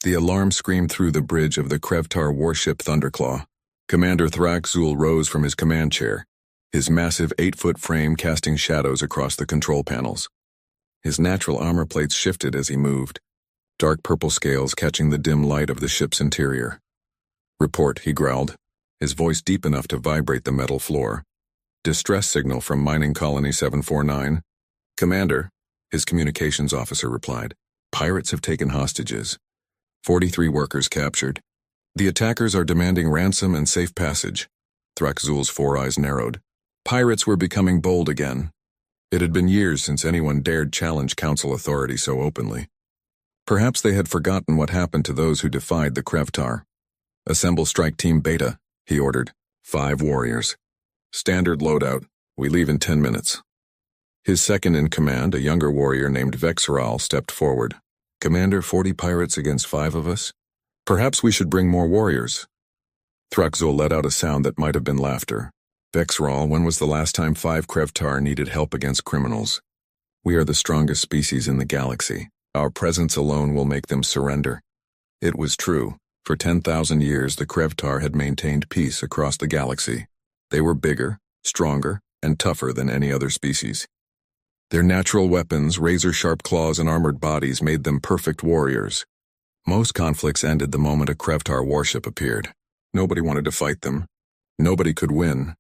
the alarm screamed through the bridge of the Krevtar warship Thunderclaw. Commander Thraxul rose from his command chair, his massive 8-foot frame casting shadows across the control panels. His natural armor plates shifted as he moved, dark purple scales catching the dim light of the ship's interior. "Report," he growled, his voice deep enough to vibrate the metal floor. "Distress signal from Mining Colony 749. Commander," his communications officer replied. "Pirates have taken hostages. 43 workers captured. The attackers are demanding ransom and safe passage." Thraxul's four eyes narrowed. Pirates were becoming bold again. It had been years since anyone dared challenge Council authority so openly. Perhaps they had forgotten what happened to those who defied the Krevtar. "Assemble Strike Team Beta," he ordered. 5 warriors. "Standard loadout. We leave in 10 minutes. His second-in-command, a younger warrior named Vexral, stepped forward. "Commander, 40 pirates against 5 of us? Perhaps we should bring more warriors." Thraxul let out a sound that might have been laughter. "Vexral, when was the last time 5 Krevtar needed help against criminals? We are the strongest species in the galaxy. Our presence alone will make them surrender." It was true. For 10,000 years, the Krevtar had maintained peace across the galaxy. They were bigger, stronger, and tougher than any other species. Their natural weapons, razor-sharp claws and armored bodies, made them perfect warriors. Most conflicts ended the moment a Krevtar warship appeared. Nobody wanted to fight them. Nobody could win.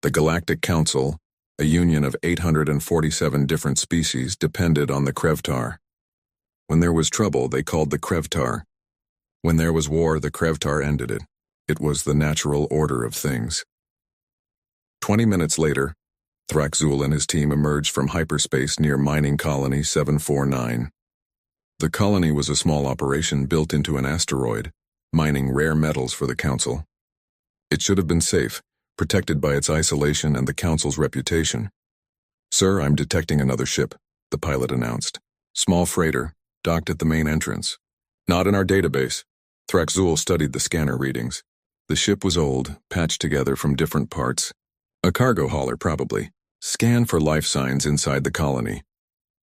The Galactic Council, a union of 847 different species, depended on the Krevtar. When there was trouble, they called the Krevtar. When there was war, the Krevtar ended it. It was the natural order of things. 20 minutes later, Thraxul and his team emerged from hyperspace near Mining Colony 749. The colony was a small operation built into an asteroid, mining rare metals for the Council. It should have been safe, protected by its isolation and the Council's reputation. "Sir, I'm detecting another ship," the pilot announced. "Small freighter, docked at the main entrance." "Not in our database." Thraxul studied the scanner readings. The ship was old, patched together from different parts. A cargo hauler, probably. Scan for life signs inside the colony.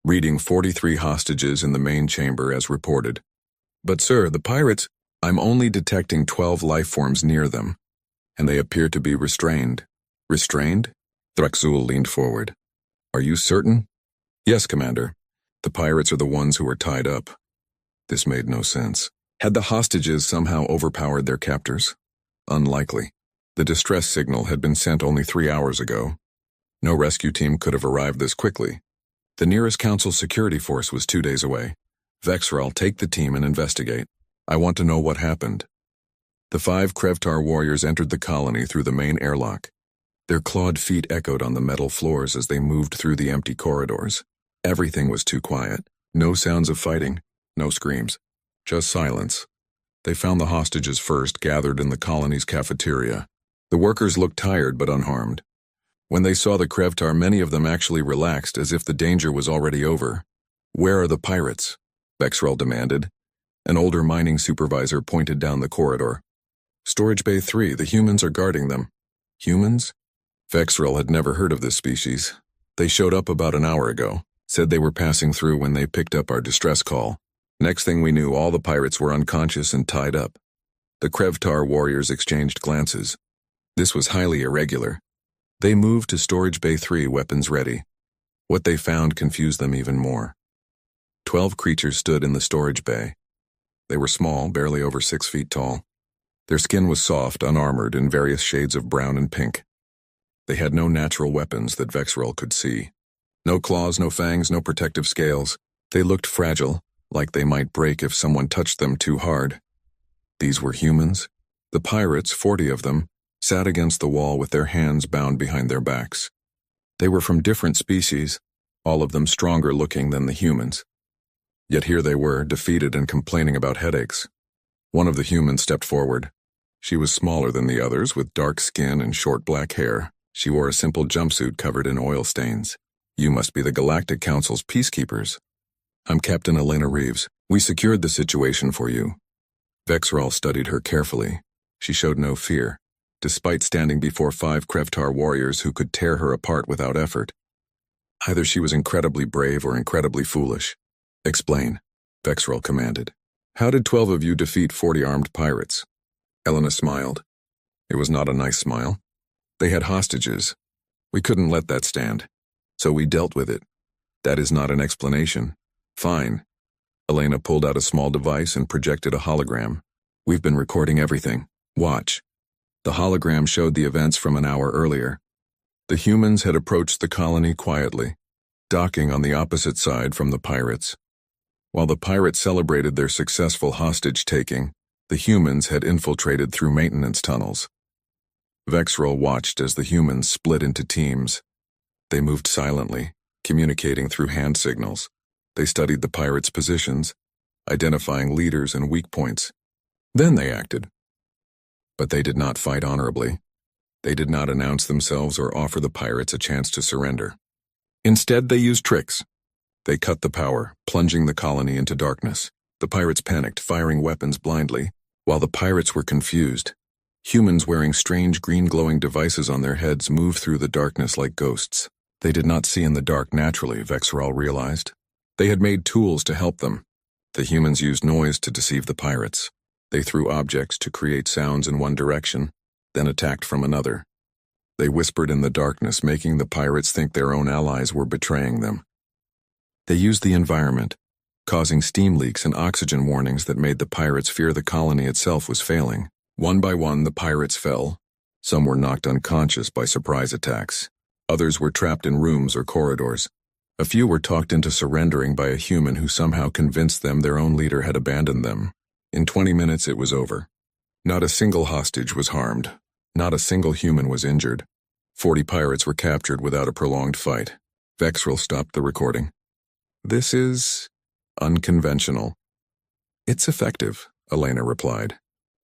Reading 43 hostages in the main chamber as reported. "But sir, the pirates—" "I'm only detecting 12 life forms near them, and they appear to be restrained." "Restrained?" Thraxul leaned forward. "Are you certain?" "Yes, Commander. The pirates are the ones who are tied up." This made no sense. Had the hostages somehow overpowered their captors? Unlikely. The distress signal had been sent only 3 hours ago. No rescue team could have arrived this quickly. The nearest Council security force was 2 days away. "Vexral, take the team and investigate. I want to know what happened." The 5 Krevtar warriors entered the colony through the main airlock. Their clawed feet echoed on the metal floors as they moved through the empty corridors. Everything was too quiet. No sounds of fighting, no screams, just silence. They found the hostages first, gathered in the colony's cafeteria. The workers looked tired but unharmed. When they saw the Krevtar, many of them actually relaxed, as if the danger was already over. "Where are the pirates?" Vexral demanded. An older mining supervisor pointed down the corridor. "Storage Bay 3, the humans are guarding them." "Humans?" Vexral had never heard of this species. "They showed up about an hour ago, said they were passing through when they picked up our distress call. Next thing we knew, all the pirates were unconscious and tied up." The Krevtar warriors exchanged glances. This was highly irregular. They moved to Storage Bay 3, weapons ready. What they found confused them even more. 12 creatures stood in the storage bay. They were small, barely over 6 feet tall. Their skin was soft, unarmored, in various shades of brown and pink. They had no natural weapons that Vexral could see. No claws, no fangs, no protective scales. They looked fragile, like they might break if someone touched them too hard. These were humans. The pirates, 40 of them, sat against the wall with their hands bound behind their backs. They were from different species, all of them stronger looking than the humans. Yet here they were, defeated and complaining about headaches. One of the humans stepped forward. She was smaller than the others, with dark skin and short black hair. She wore a simple jumpsuit covered in oil stains. "You must be the Galactic Council's peacekeepers." "I'm Captain Elena Reeves. We secured the situation for you." Vexral studied her carefully. She showed no fear, despite standing before 5 Krevtar warriors who could tear her apart without effort. Either she was incredibly brave or incredibly foolish. "Explain," Vexral commanded. How did 12 of you defeat 40 armed pirates? Elena smiled. It was not a nice smile. They had hostages. We couldn't let that stand. So we dealt with it. That is not an explanation. Fine. Elena pulled out a small device and projected a hologram. We've been recording everything. Watch. The hologram showed the events from an hour earlier. The humans had approached the colony quietly, docking on the opposite side from the pirates. While the pirates celebrated their successful hostage-taking, the humans had infiltrated through maintenance tunnels. Vexrel watched as the humans split into teams. They moved silently, communicating through hand signals. They studied the pirates' positions, identifying leaders and weak points. Then they acted. But they did not fight honorably. They did not announce themselves or offer the pirates a chance to surrender. Instead, they used tricks. They cut the power, plunging the colony into darkness. The pirates panicked, firing weapons blindly, while the pirates were confused. Humans wearing strange green glowing devices on their heads moved through the darkness like ghosts. They did not see in the dark naturally, Vexrel realized. They had made tools to help them. The humans used noise to deceive the pirates. They threw objects to create sounds in one direction, then attacked from another. They whispered in the darkness, making the pirates think their own allies were betraying them. They used the environment, causing steam leaks and oxygen warnings that made the pirates fear the colony itself was failing. One by one, the pirates fell. Some were knocked unconscious by surprise attacks. Others were trapped in rooms or corridors. A few were talked into surrendering by a human who somehow convinced them their own leader had abandoned them. In 20 minutes, it was over. Not a single hostage was harmed. Not a single human was injured. 40 pirates were captured without a prolonged fight. Vexrel stopped the recording. This is unconventional. It's effective, Elena replied.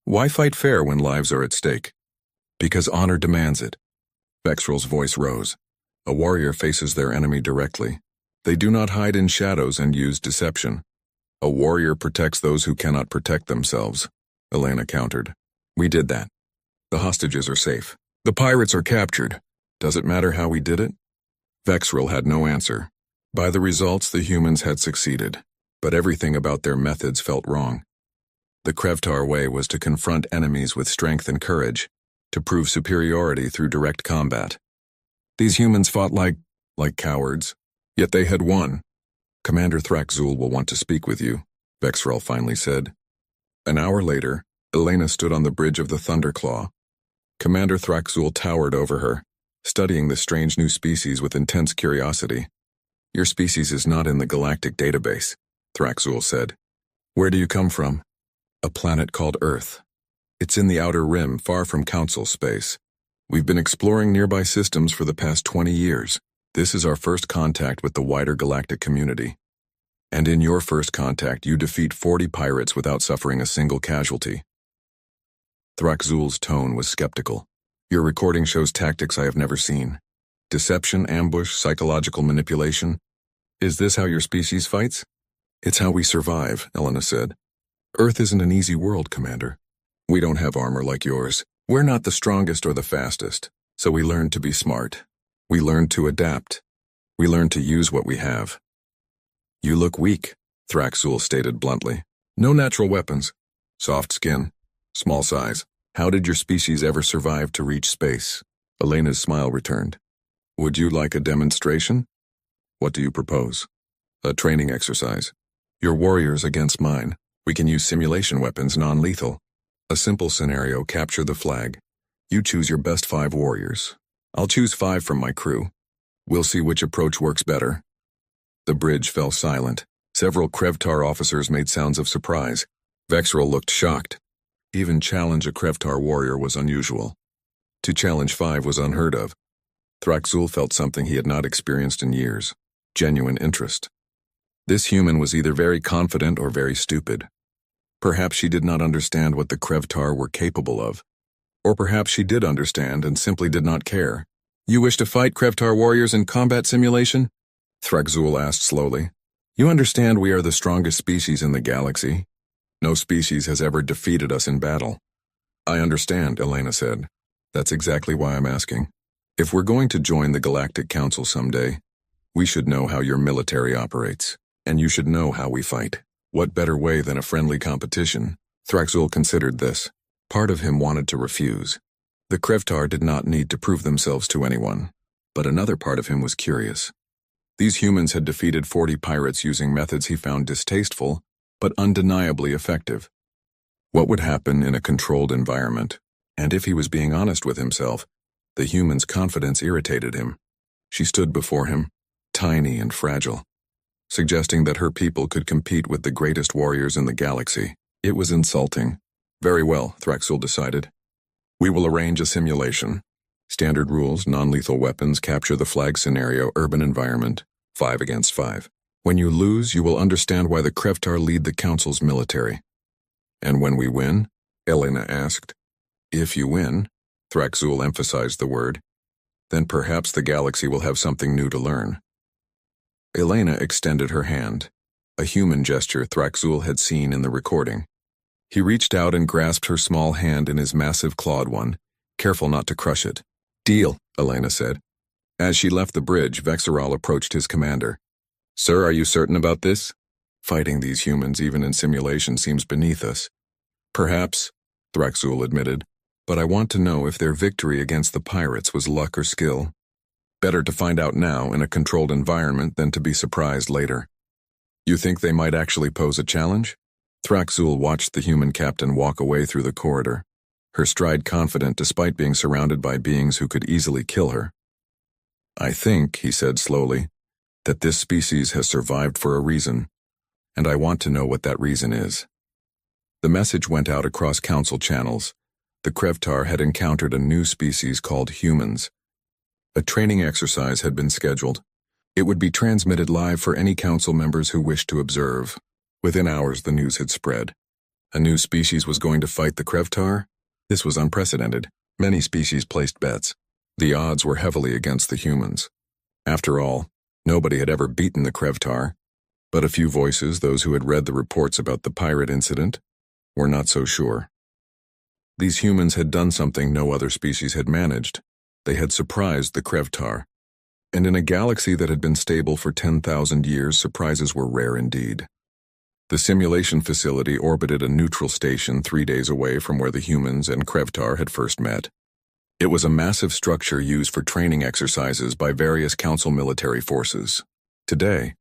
Why fight fair when lives are at stake? Because honor demands it. Vexrel's voice rose. A warrior faces their enemy directly. They do not hide in shadows and use deception. A warrior protects those who cannot protect themselves, Elena countered. We did that. The hostages are safe. The pirates are captured. Does it matter how we did it? Vexrel had no answer. By the results, the humans had succeeded, but everything about their methods felt wrong. The Krevtar way was to confront enemies with strength and courage, to prove superiority through direct combat. These humans fought like cowards, yet they had won. Commander Thraxul will want to speak with you, Vexrel finally said. An hour later, Elena stood on the bridge of the Thunderclaw. Commander Thraxul towered over her, studying the strange new species with intense curiosity. Your species is not in the galactic database, Thraxul said. Where do you come from? A planet called Earth. It's in the outer rim, far from Council space. We've been exploring nearby systems for the past 20 years. This is our first contact with the wider galactic community. And in your first contact, you defeat 40 pirates without suffering a single casualty. Thraxul's tone was skeptical. Your recording shows tactics I have never seen. Deception, ambush, psychological manipulation. Is this how your species fights? It's how we survive, Elena said. Earth isn't an easy world, Commander. We don't have armor like yours. We're not the strongest or the fastest, so we learn to be smart. We learn to adapt. We learn to use what we have. You look weak, Thraxul stated bluntly. No natural weapons. Soft skin. Small size. How did your species ever survive to reach space? Elena's smile returned. Would you like a demonstration? What do you propose? A training exercise. Your warriors against mine. We can use simulation weapons non-lethal. A simple scenario, capture the flag. You choose your best 5 warriors. I'll choose 5 from my crew. We'll see which approach works better. The bridge fell silent. Several Krevtar officers made sounds of surprise. Vexrel looked shocked. Even challenge a Krevtar warrior was unusual. To challenge 5 was unheard of. Thraxul felt something he had not experienced in years. Genuine interest. This human was either very confident or very stupid. Perhaps she did not understand what the Krevtar were capable of. Or perhaps she did understand and simply did not care. You wish to fight Krevtar warriors in combat simulation? Thraxul asked slowly. You understand we are the strongest species in the galaxy. No species has ever defeated us in battle. I understand, Elena said. That's exactly why I'm asking. If we're going to join the Galactic Council someday, we should know how your military operates, and you should know how we fight. What better way than a friendly competition? Thraxul considered this. Part of him wanted to refuse. The Krevtar did not need to prove themselves to anyone, but another part of him was curious. These humans had defeated 40 pirates using methods he found distasteful, but undeniably effective. What would happen in a controlled environment? And if he was being honest with himself, the human's confidence irritated him. She stood before him, tiny and fragile, suggesting that her people could compete with the greatest warriors in the galaxy. It was insulting. Very well, Thraxul decided. We will arrange a simulation. Standard rules, non-lethal weapons, capture the flag scenario, urban environment, 5 against 5. When you lose, you will understand why the Krevtar lead the Council's military. And when we win? Elena asked. If you win, Thraxul emphasized the word, then perhaps the galaxy will have something new to learn. Elena extended her hand, a human gesture Thraxul had seen in the recording. He reached out and grasped her small hand in his massive clawed one, careful not to crush it. Deal, Elena said. As she left the bridge, Vexeral approached his commander. Sir, are you certain about this? Fighting these humans even in simulation seems beneath us. Perhaps, Thraxul admitted, but I want to know if their victory against the pirates was luck or skill. Better to find out now in a controlled environment than to be surprised later. You think they might actually pose a challenge? Thraxul watched the human captain walk away through the corridor, her stride confident despite being surrounded by beings who could easily kill her. I think, he said slowly, that this species has survived for a reason, and I want to know what that reason is. The message went out across council channels. The Krevtar had encountered a new species called humans. A training exercise had been scheduled. It would be transmitted live for any council members who wished to observe. Within hours, the news had spread. A new species was going to fight the Krevtar? This was unprecedented. Many species placed bets. The odds were heavily against the humans. After all, nobody had ever beaten the Krevtar, but a few voices, those who had read the reports about the pirate incident, were not so sure. These humans had done something no other species had managed. They had surprised the Krevtar. And in a galaxy that had been stable for 10,000 years, surprises were rare indeed. The simulation facility orbited a neutral station 3 days away from where the humans and Krevtar had first met. It was a massive structure used for training exercises by various council military forces. Today,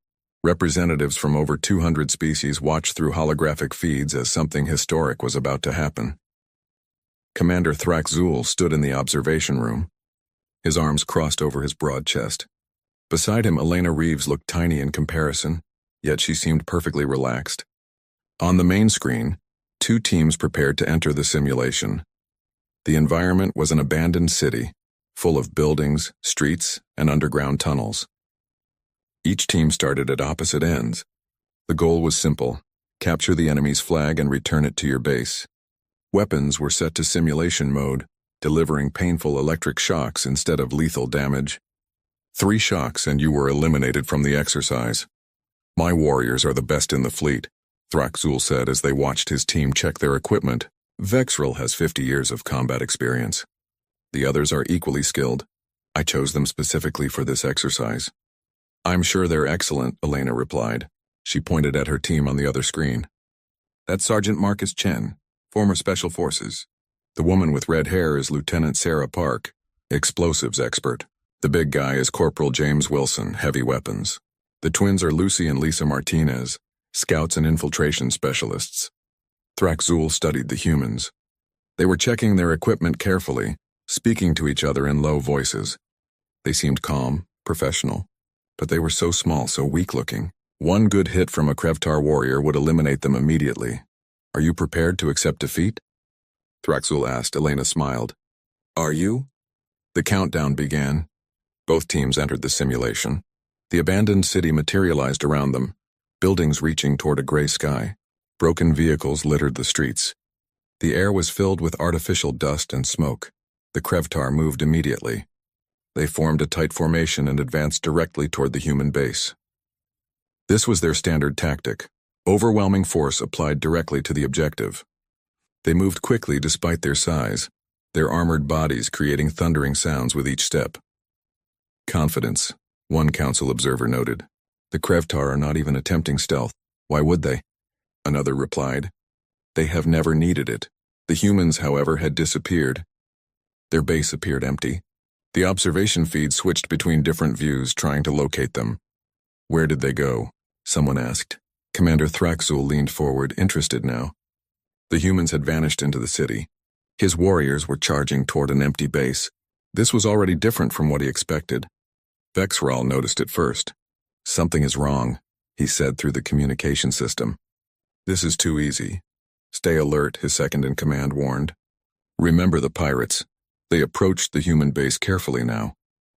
representatives from over 200 species watched through holographic feeds as something historic was about to happen. Commander Thraxul stood in the observation room, his arms crossed over his broad chest. Beside him, Elena Reeves looked tiny in comparison, yet she seemed perfectly relaxed. On the main screen, 2 teams prepared to enter the simulation. The environment was an abandoned city, full of buildings, streets, and underground tunnels. Each team started at opposite ends. The goal was simple: capture the enemy's flag and return it to your base. Weapons were set to simulation mode, delivering painful electric shocks instead of lethal damage. 3 shocks and you were eliminated from the exercise. My warriors are the best in the fleet, Thraxul said as they watched his team check their equipment. Vexeral has 50 years of combat experience. The others are equally skilled. I chose them specifically for this exercise. I'm sure they're excellent, Elena replied. She pointed at her team on the other screen. That's Sergeant Marcus Chen, former Special Forces. The woman with red hair is Lieutenant Sarah Park, explosives expert. The big guy is Corporal James Wilson, heavy weapons. The twins are Lucy and Lisa Martinez, scouts and infiltration specialists. Thraxul studied the humans. They were checking their equipment carefully, speaking to each other in low voices. They seemed calm, professional, but they were so small, so weak-looking. One good hit from a Krevtar warrior would eliminate them immediately. Are you prepared to accept defeat? Thraxul asked. Elena smiled. Are you? The countdown began. Both teams entered the simulation. The abandoned city materialized around them, buildings reaching toward a gray sky. Broken vehicles littered the streets. The air was filled with artificial dust and smoke. The Krevtar moved immediately. They formed a tight formation and advanced directly toward the human base. This was their standard tactic: overwhelming force applied directly to the objective. They moved quickly despite their size, their armored bodies creating thundering sounds with each step. Confidence, one council observer noted. The Krevtar are not even attempting stealth. Why would they? another replied. They have never needed it. The humans, however, had disappeared. Their base appeared empty. The observation feed switched between different views, trying to locate them. Where did they go? Someone asked. Commander Thraxul leaned forward, interested now. The humans had vanished into the city. His warriors were charging toward an empty base. This was already different from what he expected. Vexral noticed it first. Something is wrong, he said through the communication system. This is too easy. Stay alert, his second-in-command warned. Remember the pirates. They approached the human base carefully now.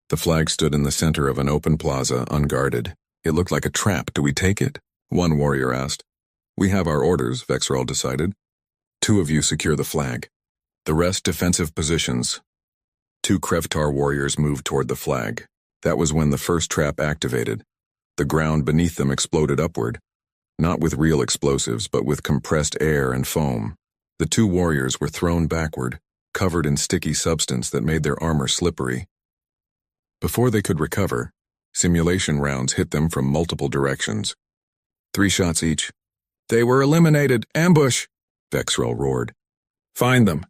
The flag stood in the center of an open plaza, unguarded. It looked like a trap. Do we take it? One warrior asked. We have our orders, Vexral decided. 2 of you secure the flag. The rest defensive positions. 2 Krevtar warriors moved toward the flag. That was when the first trap activated. The ground beneath them exploded upward. Not with real explosives, but with compressed air and foam. The 2 warriors were thrown backward, covered in sticky substance that made their armor slippery. Before they could recover, simulation rounds hit them from multiple directions. 3 shots each. They were eliminated! Ambush! Vexral roared. Find them!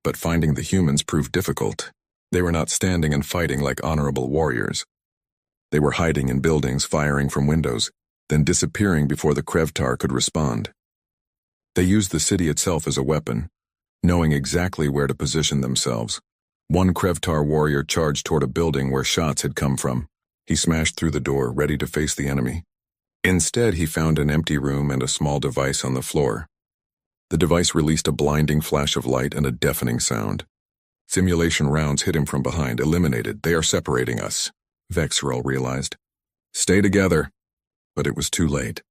But finding the humans proved difficult. They were not standing and fighting like honorable warriors. They were hiding in buildings, firing from windows, then disappearing before the Krevtar could respond. They used the city itself as a weapon, knowing exactly where to position themselves. One Krevtar warrior charged toward a building where shots had come from. He smashed through the door, ready to face the enemy. Instead, he found an empty room and a small device on the floor. The device released a blinding flash of light and a deafening sound. Simulation rounds hit him from behind. Eliminated. They are separating us, Vexral realized. Stay together. But it was too late.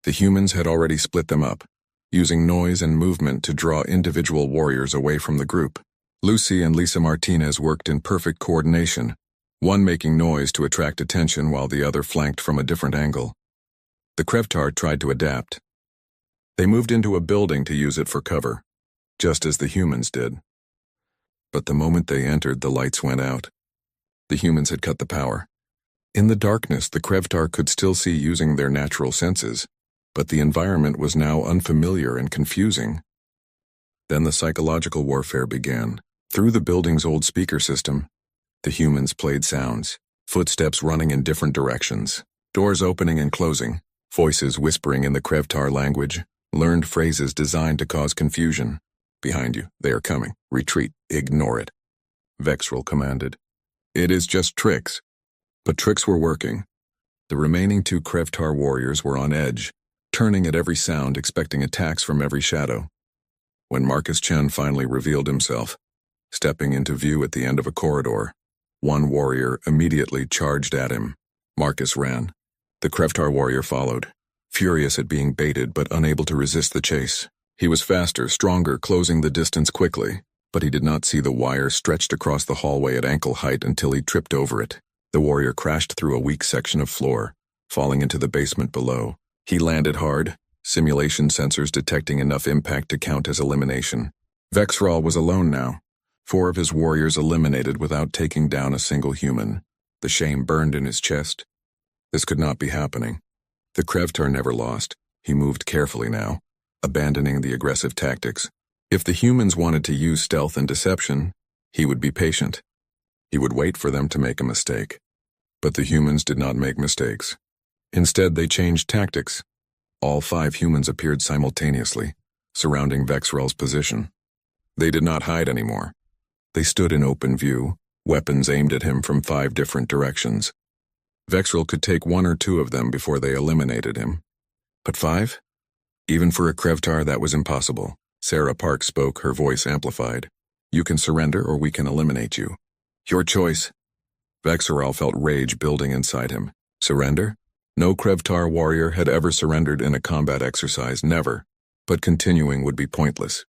The humans had already split them up, using noise and movement to draw individual warriors away from the group. Lucy and Lisa Martinez worked in perfect coordination, one making noise to attract attention while the other flanked from a different angle. The Krevtar tried to adapt. They moved into a building to use it for cover, just as the humans did. But the moment they entered, the lights went out. The humans had cut the power. In the darkness, the Krevtar could still see using their natural senses, but the environment was now unfamiliar and confusing. Then the psychological warfare began. Through the building's old speaker system, the humans played sounds, footsteps running in different directions, doors opening and closing, voices whispering in the Krevtar language, learned phrases designed to cause confusion. Behind you, they are coming. Retreat. Ignore it. Vexral commanded. It is just tricks. But tricks were working. The remaining 2 Krevtar warriors were on edge, turning at every sound, expecting attacks from every shadow. When Marcus Chen finally revealed himself, stepping into view at the end of a corridor, one warrior immediately charged at him. Marcus ran. The Krevtar warrior followed, furious at being baited but unable to resist the chase. He was faster, stronger, closing the distance quickly, but he did not see the wire stretched across the hallway at ankle height until he tripped over it. The warrior crashed through a weak section of floor, falling into the basement below. He landed hard, simulation sensors detecting enough impact to count as elimination. Vexral was alone now, 4 of his warriors eliminated without taking down a single human. The shame burned in his chest. This could not be happening. The Krevtar never lost. He moved carefully now, abandoning the aggressive tactics. If the humans wanted to use stealth and deception, he would be patient. He would wait for them to make a mistake. But the humans did not make mistakes. Instead, they changed tactics. All 5 humans appeared simultaneously, surrounding Vexral's position. They did not hide anymore. They stood in open view, weapons aimed at him from 5 different directions. Vexral could take 1 or 2 of them before they eliminated him. But 5? Even for a Krevtar, that was impossible. Sarah Park spoke, her voice amplified. You can surrender or we can eliminate you. Your choice. Vexral felt rage building inside him. Surrender? No Krevtar warrior had ever surrendered in a combat exercise, never. But continuing would be pointless.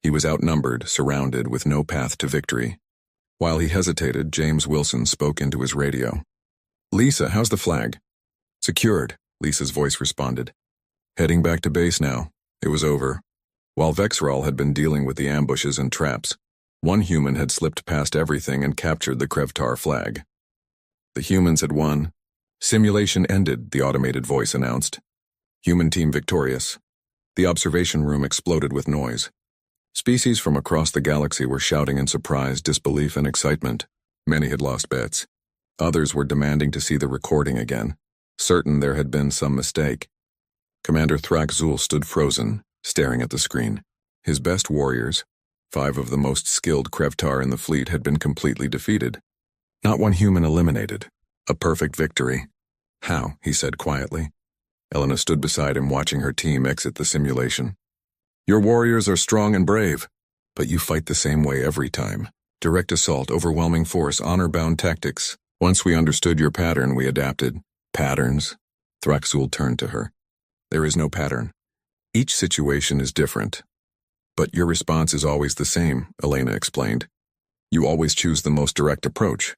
He was outnumbered, surrounded, with no path to victory. While he hesitated, James Wilson spoke into his radio. Lisa, how's the flag? Secured, Lisa's voice responded. Heading back to base now. It was over. While Vexral had been dealing with the ambushes and traps, one human had slipped past everything and captured the Krevtar flag. The humans had won. Simulation ended, the automated voice announced. Human team victorious. The observation room exploded with noise. Species from across the galaxy were shouting in surprise, disbelief, and excitement. Many had lost bets. Others were demanding to see the recording again, certain there had been some mistake. Commander Thraxul stood frozen, staring at the screen. His best warriors, 5 of the most skilled Krevtar in the fleet, had been completely defeated. Not one human eliminated. A perfect victory. How? He said quietly. Elena stood beside him, watching her team exit the simulation. Your warriors are strong and brave, but you fight the same way every time. Direct assault, overwhelming force, honor-bound tactics. Once we understood your pattern, we adapted. Patterns? Thraxul turned to her. There is no pattern. Each situation is different. But your response is always the same, Elena explained. You always choose the most direct approach.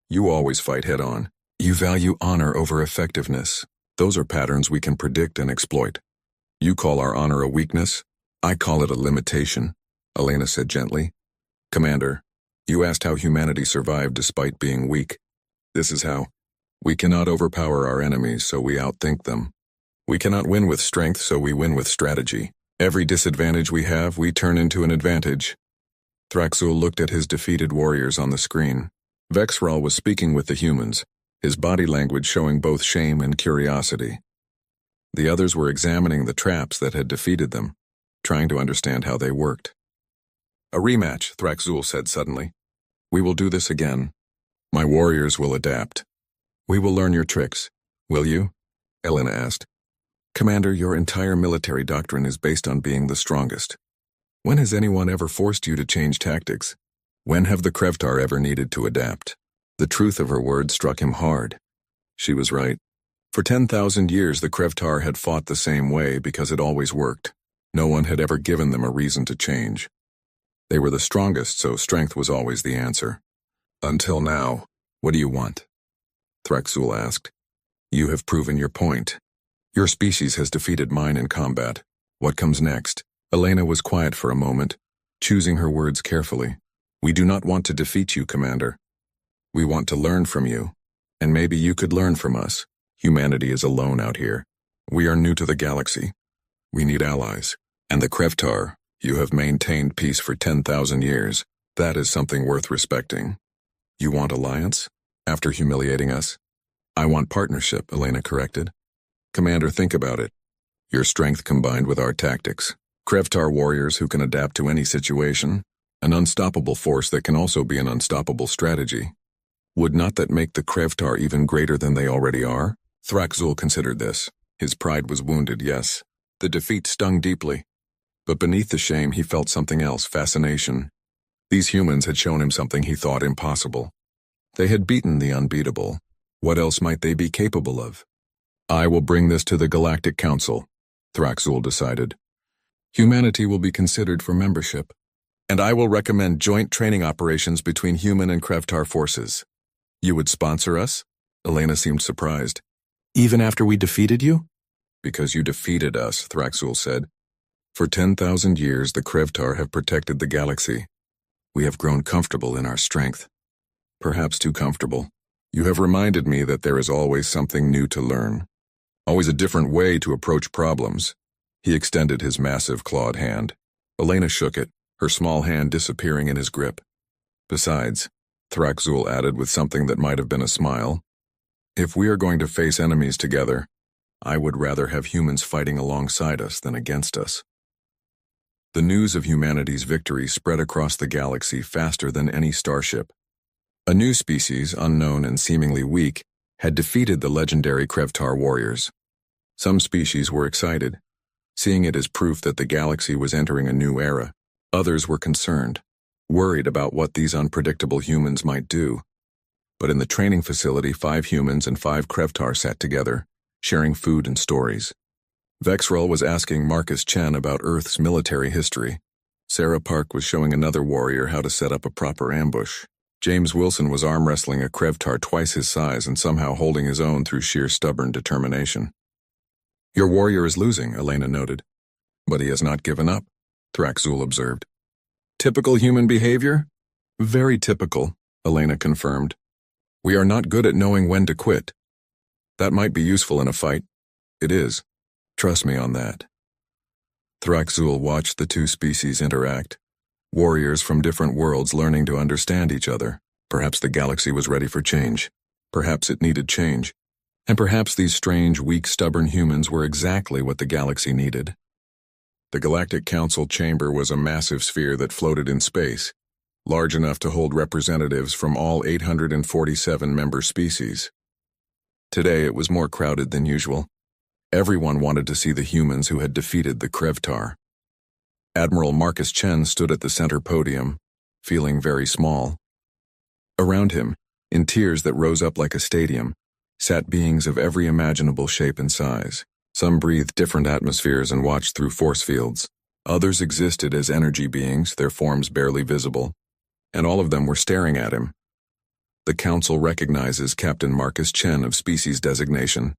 You always fight head-on. You value honor over effectiveness. Those are patterns we can predict and exploit. You call our honor a weakness. I call it a limitation, Elena said gently. Commander, you asked how humanity survived despite being weak. This is how. We cannot overpower our enemies, so we outthink them. We cannot win with strength, so we win with strategy. Every disadvantage we have, we turn into an advantage. Thraxul looked at his defeated warriors on the screen. Vexral was speaking with the humans, his body language showing both shame and curiosity. The others were examining the traps that had defeated them, trying to understand how they worked. A rematch, Thraxul said suddenly. We will do this again. My warriors will adapt. We will learn your tricks. Will you? Elena asked. Commander, your entire military doctrine is based on being the strongest. When has anyone ever forced you to change tactics? When have the Krevtar ever needed to adapt? The truth of her words struck him hard. She was right. For 10,000 years the Krevtar had fought the same way because it always worked. No one had ever given them a reason to change. They were the strongest, so strength was always the answer. Until now. What do you want? Thraxul asked. You have proven your point. Your species has defeated mine in combat. What comes next? Elena was quiet for a moment, choosing her words carefully. We do not want to defeat you, Commander. We want to learn from you. And maybe you could learn from us. Humanity is alone out here. We are new to the galaxy. We need allies. And the Krevtar, you have maintained peace for 10,000 years. That is something worth respecting. You want alliance? After humiliating us? I want partnership, Elena corrected. Commander, think about it. Your strength combined with our tactics. Krevtar warriors who can adapt to any situation. An unstoppable force that can also be an unstoppable strategy. Would not that make the Krevtar even greater than they already are? Thraxul considered this. His pride was wounded, yes. The defeat stung deeply. But beneath the shame he felt something else, fascination. These humans had shown him something he thought impossible. They had beaten the unbeatable. What else might they be capable of? I will bring this to the Galactic Council, Thraxul decided. Humanity will be considered for membership. And I will recommend joint training operations between human and Krevtar forces. You would sponsor us? Elena seemed surprised. Even after we defeated you? Because you defeated us, Thraxul said. For 10,000 years, the Krevtar have protected the galaxy. We have grown comfortable in our strength. Perhaps too comfortable. You have reminded me that there is always something new to learn. Always a different way to approach problems. He extended his massive clawed hand. Elena shook it, her small hand disappearing in his grip. Besides, Thraxul added with something that might have been a smile, if we are going to face enemies together, I would rather have humans fighting alongside us than against us. The news of humanity's victory spread across the galaxy faster than any starship. A new species, unknown and seemingly weak, had defeated the legendary Krevtar warriors. Some species were excited, seeing it as proof that the galaxy was entering a new era. Others were concerned, worried about what these unpredictable humans might do. But in the training facility, 5 humans and 5 Krevtar sat together, sharing food and stories. Vexral was asking Marcus Chen about Earth's military history. Sarah Park was showing another warrior how to set up a proper ambush. James Wilson was arm wrestling a Krevtar twice his size and somehow holding his own through sheer stubborn determination. Your warrior is losing, Elena noted. But he has not given up, Thraxul observed. Typical human behavior? Very typical, Elena confirmed. We are not good at knowing when to quit. That might be useful in a fight. It is. Trust me on that. Thraxul watched the two species interact. Warriors from different worlds learning to understand each other. Perhaps the galaxy was ready for change. Perhaps it needed change. And perhaps these strange, weak, stubborn humans were exactly what the galaxy needed. The Galactic Council chamber was a massive sphere that floated in space, large enough to hold representatives from all 847 member species. Today it was more crowded than usual. Everyone wanted to see the humans who had defeated the Krevtar. Admiral Marcus Chen stood at the center podium, feeling very small. Around him, in tiers that rose up like a stadium, sat beings of every imaginable shape and size. Some breathed different atmospheres and watched through force fields. Others existed as energy beings, their forms barely visible, and all of them were staring at him. The Council recognizes Captain Marcus Chen of species designation.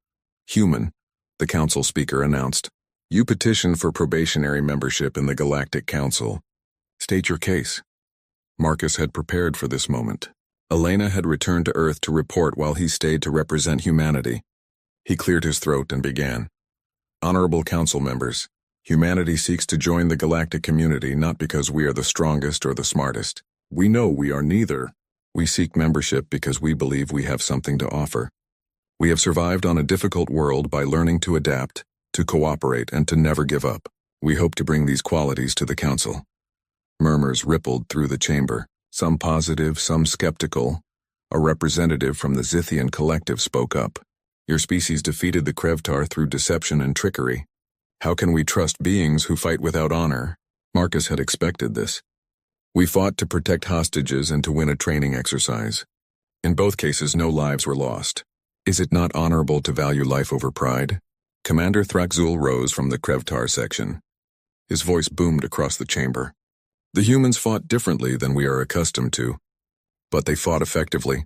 Human, the Council speaker announced. You petitioned for probationary membership in the Galactic Council. State your case. Marcus had prepared for this moment. Elena had returned to Earth to report while he stayed to represent humanity. He cleared his throat and began. Honorable Council members, humanity seeks to join the galactic community not because we are the strongest or the smartest. We know we are neither. We seek membership because we believe we have something to offer. We have survived on a difficult world by learning to adapt, to cooperate, and to never give up. We hope to bring these qualities to the Council. Murmurs rippled through the chamber, some positive, some skeptical. A representative from the Zithian collective spoke up. Your species defeated the Krevtar through deception and trickery. How can we trust beings who fight without honor? Marcus had expected this. We fought to protect hostages and to win a training exercise. In both cases, no lives were lost. Is it not honorable to value life over pride? Commander Thraxul rose from the Krevtar section. His voice boomed across the chamber. The humans fought differently than we are accustomed to, but they fought effectively.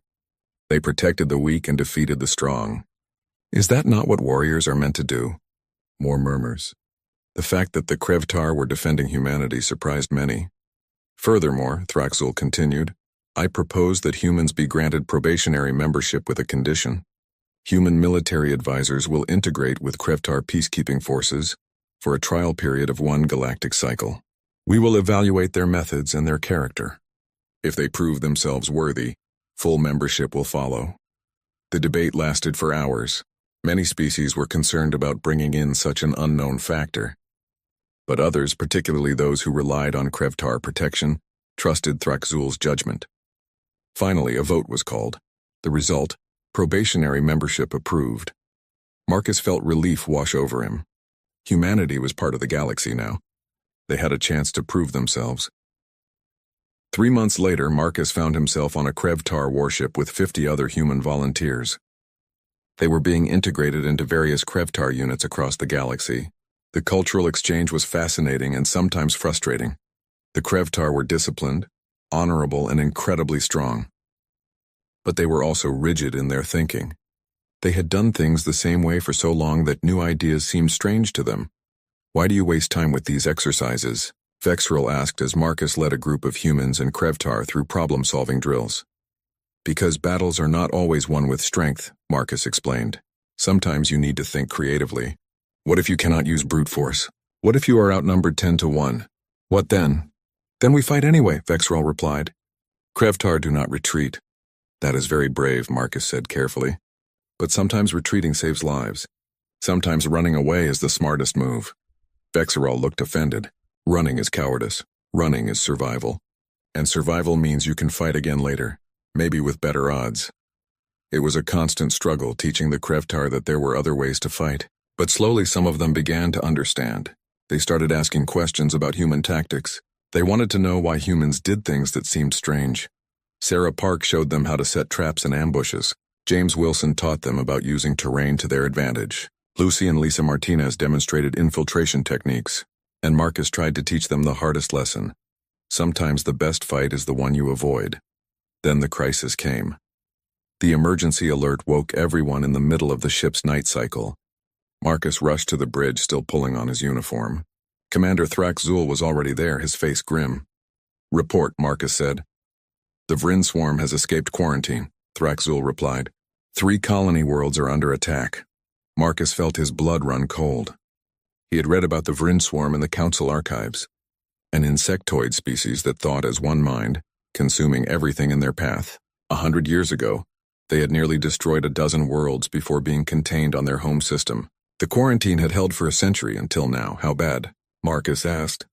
They protected the weak and defeated the strong. Is that not what warriors are meant to do? More murmurs. The fact that the Krevtar were defending humanity surprised many. Furthermore, Thraxul continued, I propose that humans be granted probationary membership with a condition. Human military advisors will integrate with Krevtar peacekeeping forces for a trial period of 1 galactic cycle. We will evaluate their methods and their character. If they prove themselves worthy, full membership will follow. The debate lasted for hours. Many species were concerned about bringing in such an unknown factor. But others, particularly those who relied on Krevtar protection, trusted Thraxul's judgment. Finally, a vote was called. The result, probationary membership approved. Marcus felt relief wash over him. Humanity was part of the galaxy now. They had a chance to prove themselves. 3 months later, Marcus found himself on a Krevtar warship with 50 other human volunteers. They were being integrated into various Krevtar units across the galaxy. The cultural exchange was fascinating and sometimes frustrating. The Krevtar were disciplined, honorable, and incredibly strong. But they were also rigid in their thinking. They had done things the same way for so long that new ideas seemed strange to them. Why do you waste time with these exercises? Vexril asked as Marcus led a group of humans and Krevtar through problem-solving drills. Because battles are not always won with strength, Marcus explained. Sometimes you need to think creatively. What if you cannot use brute force? What if you are outnumbered 10 to 1? What then? Then we fight anyway, Vexril replied. Krevtar do not retreat. That is very brave, Marcus said carefully. But sometimes retreating saves lives. Sometimes running away is the smartest move. Vexril looked offended. Running is cowardice. Running is survival. And survival means you can fight again later, maybe with better odds. It was a constant struggle teaching the Krevtar that there were other ways to fight. But slowly some of them began to understand. They started asking questions about human tactics. They wanted to know why humans did things that seemed strange. Sarah Park showed them how to set traps and ambushes. James Wilson taught them about using terrain to their advantage. Lucy and Lisa Martinez demonstrated infiltration techniques. And Marcus tried to teach them the hardest lesson. Sometimes the best fight is the one you avoid. Then the crisis came. The emergency alert woke everyone in the middle of the ship's night cycle. Marcus rushed to the bridge, still pulling on his uniform. Commander Thraxul was already there, his face grim. Report, Marcus said. The Vryn swarm has escaped quarantine, Thraxul replied. 3 colony worlds are under attack. Marcus felt his blood run cold. He had read about the Vryn swarm in the Council archives, an insectoid species that thought as one mind, consuming everything in their path. 100 years ago, they had nearly destroyed a dozen worlds before being contained on their home system. The quarantine had held for a century until now. How bad? Marcus asked.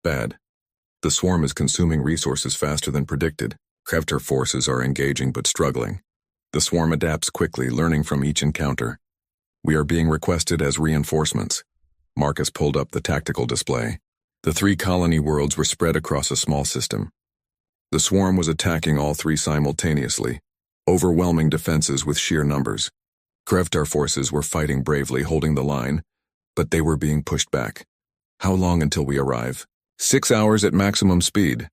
Bad. The swarm is consuming resources faster than predicted. Krevtar forces are engaging but struggling. The swarm adapts quickly, learning from each encounter. We are being requested as reinforcements. Marcus pulled up the tactical display. The 3 colony worlds were spread across a small system. The swarm was attacking all 3 simultaneously, overwhelming defenses with sheer numbers. Krevtar forces were fighting bravely, holding the line, but they were being pushed back. How long until we arrive? 6 hours at maximum speed.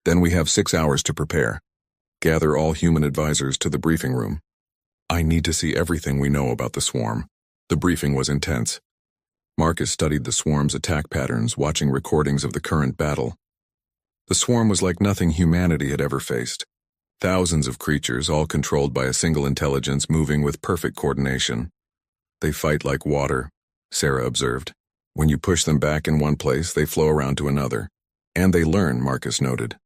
Then we have 6 hours to prepare. Gather all human advisors to the briefing room. I need to see everything we know about the swarm. The briefing was intense. Marcus studied the swarm's attack patterns, watching recordings of the current battle. The swarm was like nothing humanity had ever faced. Thousands of creatures, all controlled by a single intelligence, moving with perfect coordination. They fight like water, Sarah observed. When you push them back in one place, they flow around to another. And they learn, Marcus noted.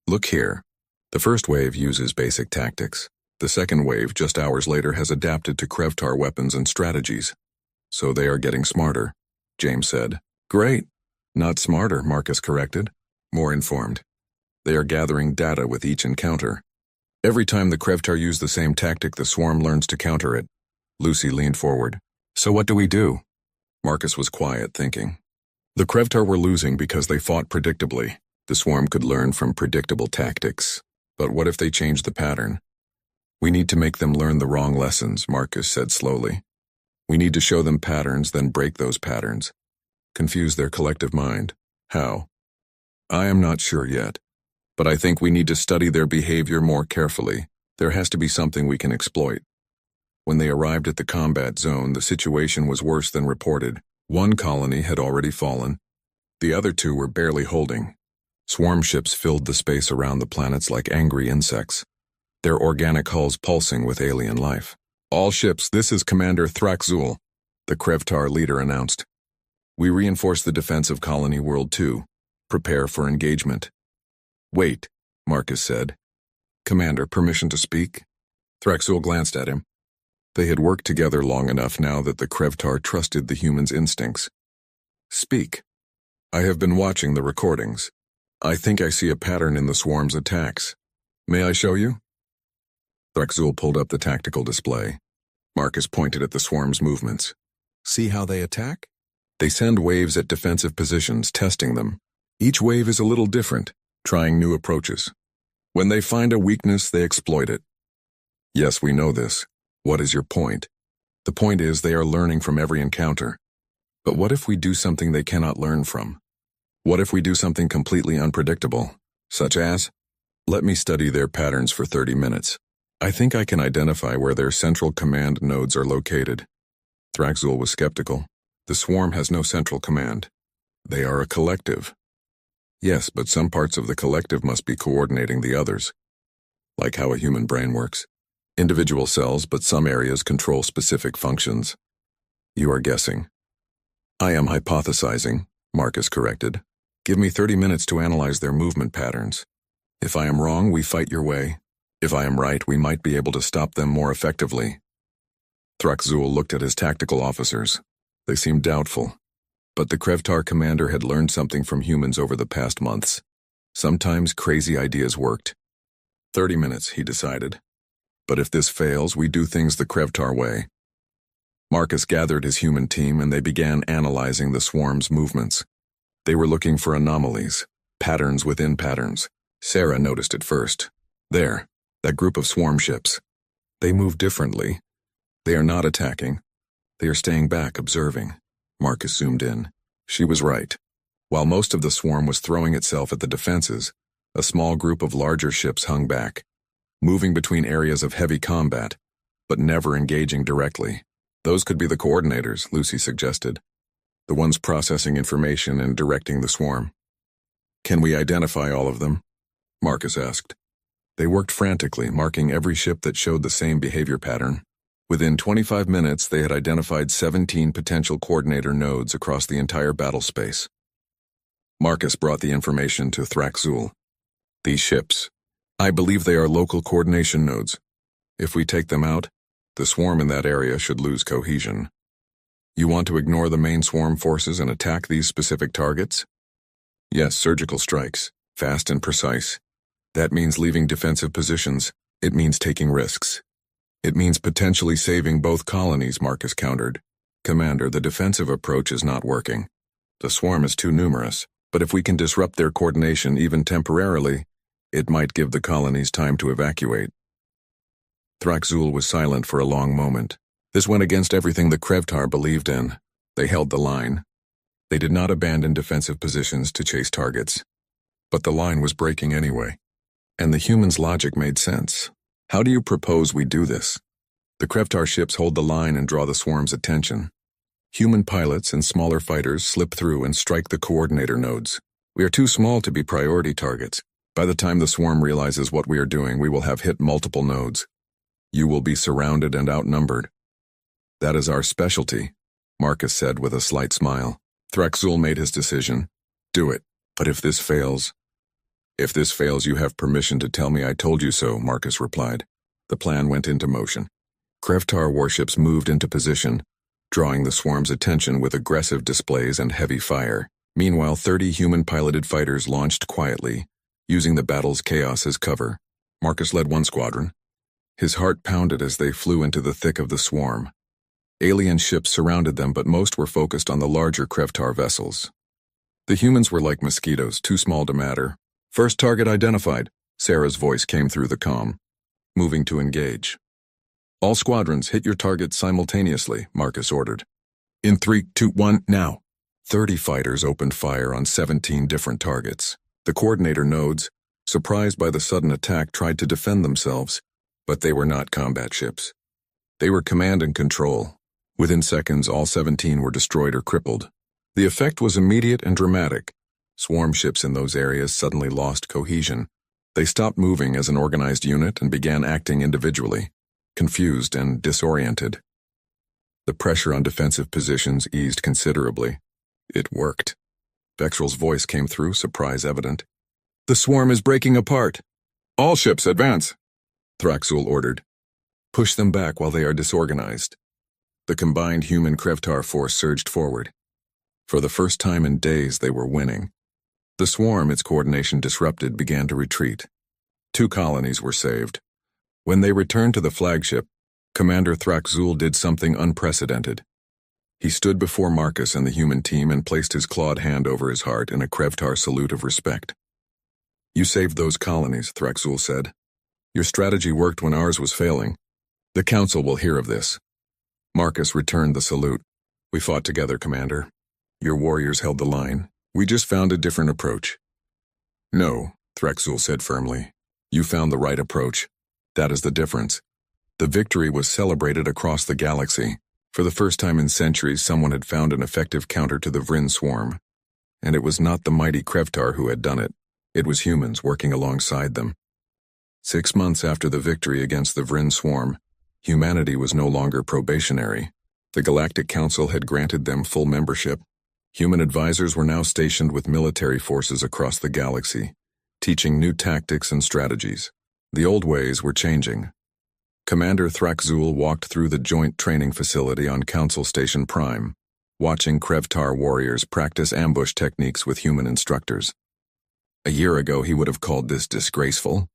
Look here. The first wave uses basic tactics. The second wave, just hours later, has adapted to Krevtar weapons and strategies. So they are getting smarter, James said. Great. Not smarter, Marcus corrected. More informed. They are gathering data with each encounter. Every time the Krevtar use the same tactic, the swarm learns to counter it. Lucy leaned forward. So what do we do? Marcus was quiet, thinking. The Krevtar were losing because they fought predictably. The swarm could learn from predictable tactics. But what if they change the pattern? We need to make them learn the wrong lessons, Marcus said slowly. We need to show them patterns, then break those patterns. Confuse their collective mind. How? I am not sure yet. But I think we need to study their behavior more carefully. There has to be something we can exploit. When they arrived at the combat zone, the situation was worse than reported. 1 colony had already fallen. The other 2 were barely holding. Swarm ships filled the space around the planets like angry insects, their organic hulls pulsing with alien life. All ships, this is Commander Thraxul, the Krevtar leader announced. We reinforce the defense of Colony World 2. Prepare for engagement. Wait, Marcus said. Commander, permission to speak? Thraxul glanced at him. They had worked together long enough now that the Krevtar trusted the human's instincts. Speak. I have been watching the recordings. I think I see a pattern in the swarm's attacks. May I show you? Thraxul pulled up the tactical display. Marcus pointed at the swarm's movements. See how they attack? They send waves at defensive positions, testing them. Each wave is a little different, trying new approaches. When they find a weakness, they exploit it. Yes, we know this. What is your point? The point is they are learning from every encounter. But what if we do something they cannot learn from? What if we do something completely unpredictable, such as, let me study their patterns for 30 minutes. I think I can identify where their central command nodes are located. Thraxul was skeptical. The swarm has no central command. They are a collective. Yes, but some parts of the collective must be coordinating the others. Like how a human brain works. Individual cells, but some areas control specific functions. You are guessing. I am hypothesizing, Marcus corrected. Give me 30 minutes to analyze their movement patterns. If I am wrong, we fight your way. If I am right, we might be able to stop them more effectively. Thraxul looked at his tactical officers. They seemed doubtful. But the Krevtar commander had learned something from humans over the past months. Sometimes crazy ideas worked. 30 minutes, he decided. But if this fails, we do things the Krevtar way. Marcus gathered his human team and they began analyzing the swarm's movements. They were looking for anomalies, patterns within patterns. Sarah noticed it first. There, that group of swarm ships. They move differently. They are not attacking. They are staying back, observing. Marcus zoomed in. She was right. While most of the swarm was throwing itself at the defenses, a small group of larger ships hung back, moving between areas of heavy combat, but never engaging directly. Those could be the coordinators, Lucy suggested. The ones processing information and directing the swarm. Can we identify all of them? Marcus asked. They worked frantically, marking every ship that showed the same behavior pattern. Within 25 minutes, they had identified 17 potential coordinator nodes across the entire battle space. Marcus brought the information to Thraxul. These ships, I believe they are local coordination nodes. If we take them out, the swarm in that area should lose cohesion. You want to ignore the main swarm forces and attack these specific targets? Yes, surgical strikes, fast and precise. That means leaving defensive positions. It means taking risks. It means potentially saving both colonies, Marcus countered. Commander, the defensive approach is not working. The swarm is too numerous, but if we can disrupt their coordination even temporarily, it might give the colonies time to evacuate. Thraxul was silent for a long moment. This went against everything the Krevtar believed in. They held the line. They did not abandon defensive positions to chase targets. But the line was breaking anyway. And the humans' logic made sense. How do you propose we do this? The Krevtar ships hold the line and draw the swarm's attention. Human pilots and smaller fighters slip through and strike the coordinator nodes. We are too small to be priority targets. By the time the swarm realizes what we are doing, we will have hit multiple nodes. You will be surrounded and outnumbered. That is our specialty, Marcus said with a slight smile. Thraxul made his decision. Do it. But if this fails... If this fails, you have permission to tell me I told you so, Marcus replied. The plan went into motion. Krevtar warships moved into position, drawing the swarm's attention with aggressive displays and heavy fire. Meanwhile, 30 human-piloted fighters launched quietly, using the battle's chaos as cover. Marcus led one squadron. His heart pounded as they flew into the thick of the swarm. Alien ships surrounded them, but most were focused on the larger Krevtar vessels. The humans were like mosquitoes, too small to matter. First target identified, Sarah's voice came through the comm. Moving to engage. All squadrons hit your targets simultaneously, Marcus ordered. In 3, 2, 1, now. 30 fighters opened fire on 17 different targets. The coordinator nodes, surprised by the sudden attack, tried to defend themselves, but they were not combat ships. They were command and control. Within seconds, all 17 were destroyed or crippled. The effect was immediate and dramatic. Swarm ships in those areas suddenly lost cohesion. They stopped moving as an organized unit and began acting individually, confused and disoriented. The pressure on defensive positions eased considerably. It worked. Bexrel's voice came through, surprise evident. The swarm is breaking apart. All ships advance, Thraxul ordered. Push them back while they are disorganized. The combined human Krevtar force surged forward. For the first time in days, they were winning. The swarm, its coordination disrupted, began to retreat. 2 colonies were saved. When they returned to the flagship, Commander Thraxul did something unprecedented. He stood before Marcus and the human team and placed his clawed hand over his heart in a Krevtar salute of respect. You saved those colonies, Thraxul said. Your strategy worked when ours was failing. The Council will hear of this. Marcus returned the salute. We fought together, Commander. Your warriors held the line. We just found a different approach. No, Thraxul said firmly. You found the right approach. That is the difference. The victory was celebrated across the galaxy. For the first time in centuries, someone had found an effective counter to the Vryn swarm. And it was not the mighty Krevtar who had done it. It was humans working alongside them. 6 months after the victory against the Vryn swarm, humanity was no longer probationary. The Galactic Council had granted them full membership. Human advisors were now stationed with military forces across the galaxy, teaching new tactics and strategies. The old ways were changing. Commander Thraxul walked through the joint training facility on Council Station Prime, watching Krevtar warriors practice ambush techniques with human instructors. A year ago, he would have called this disgraceful.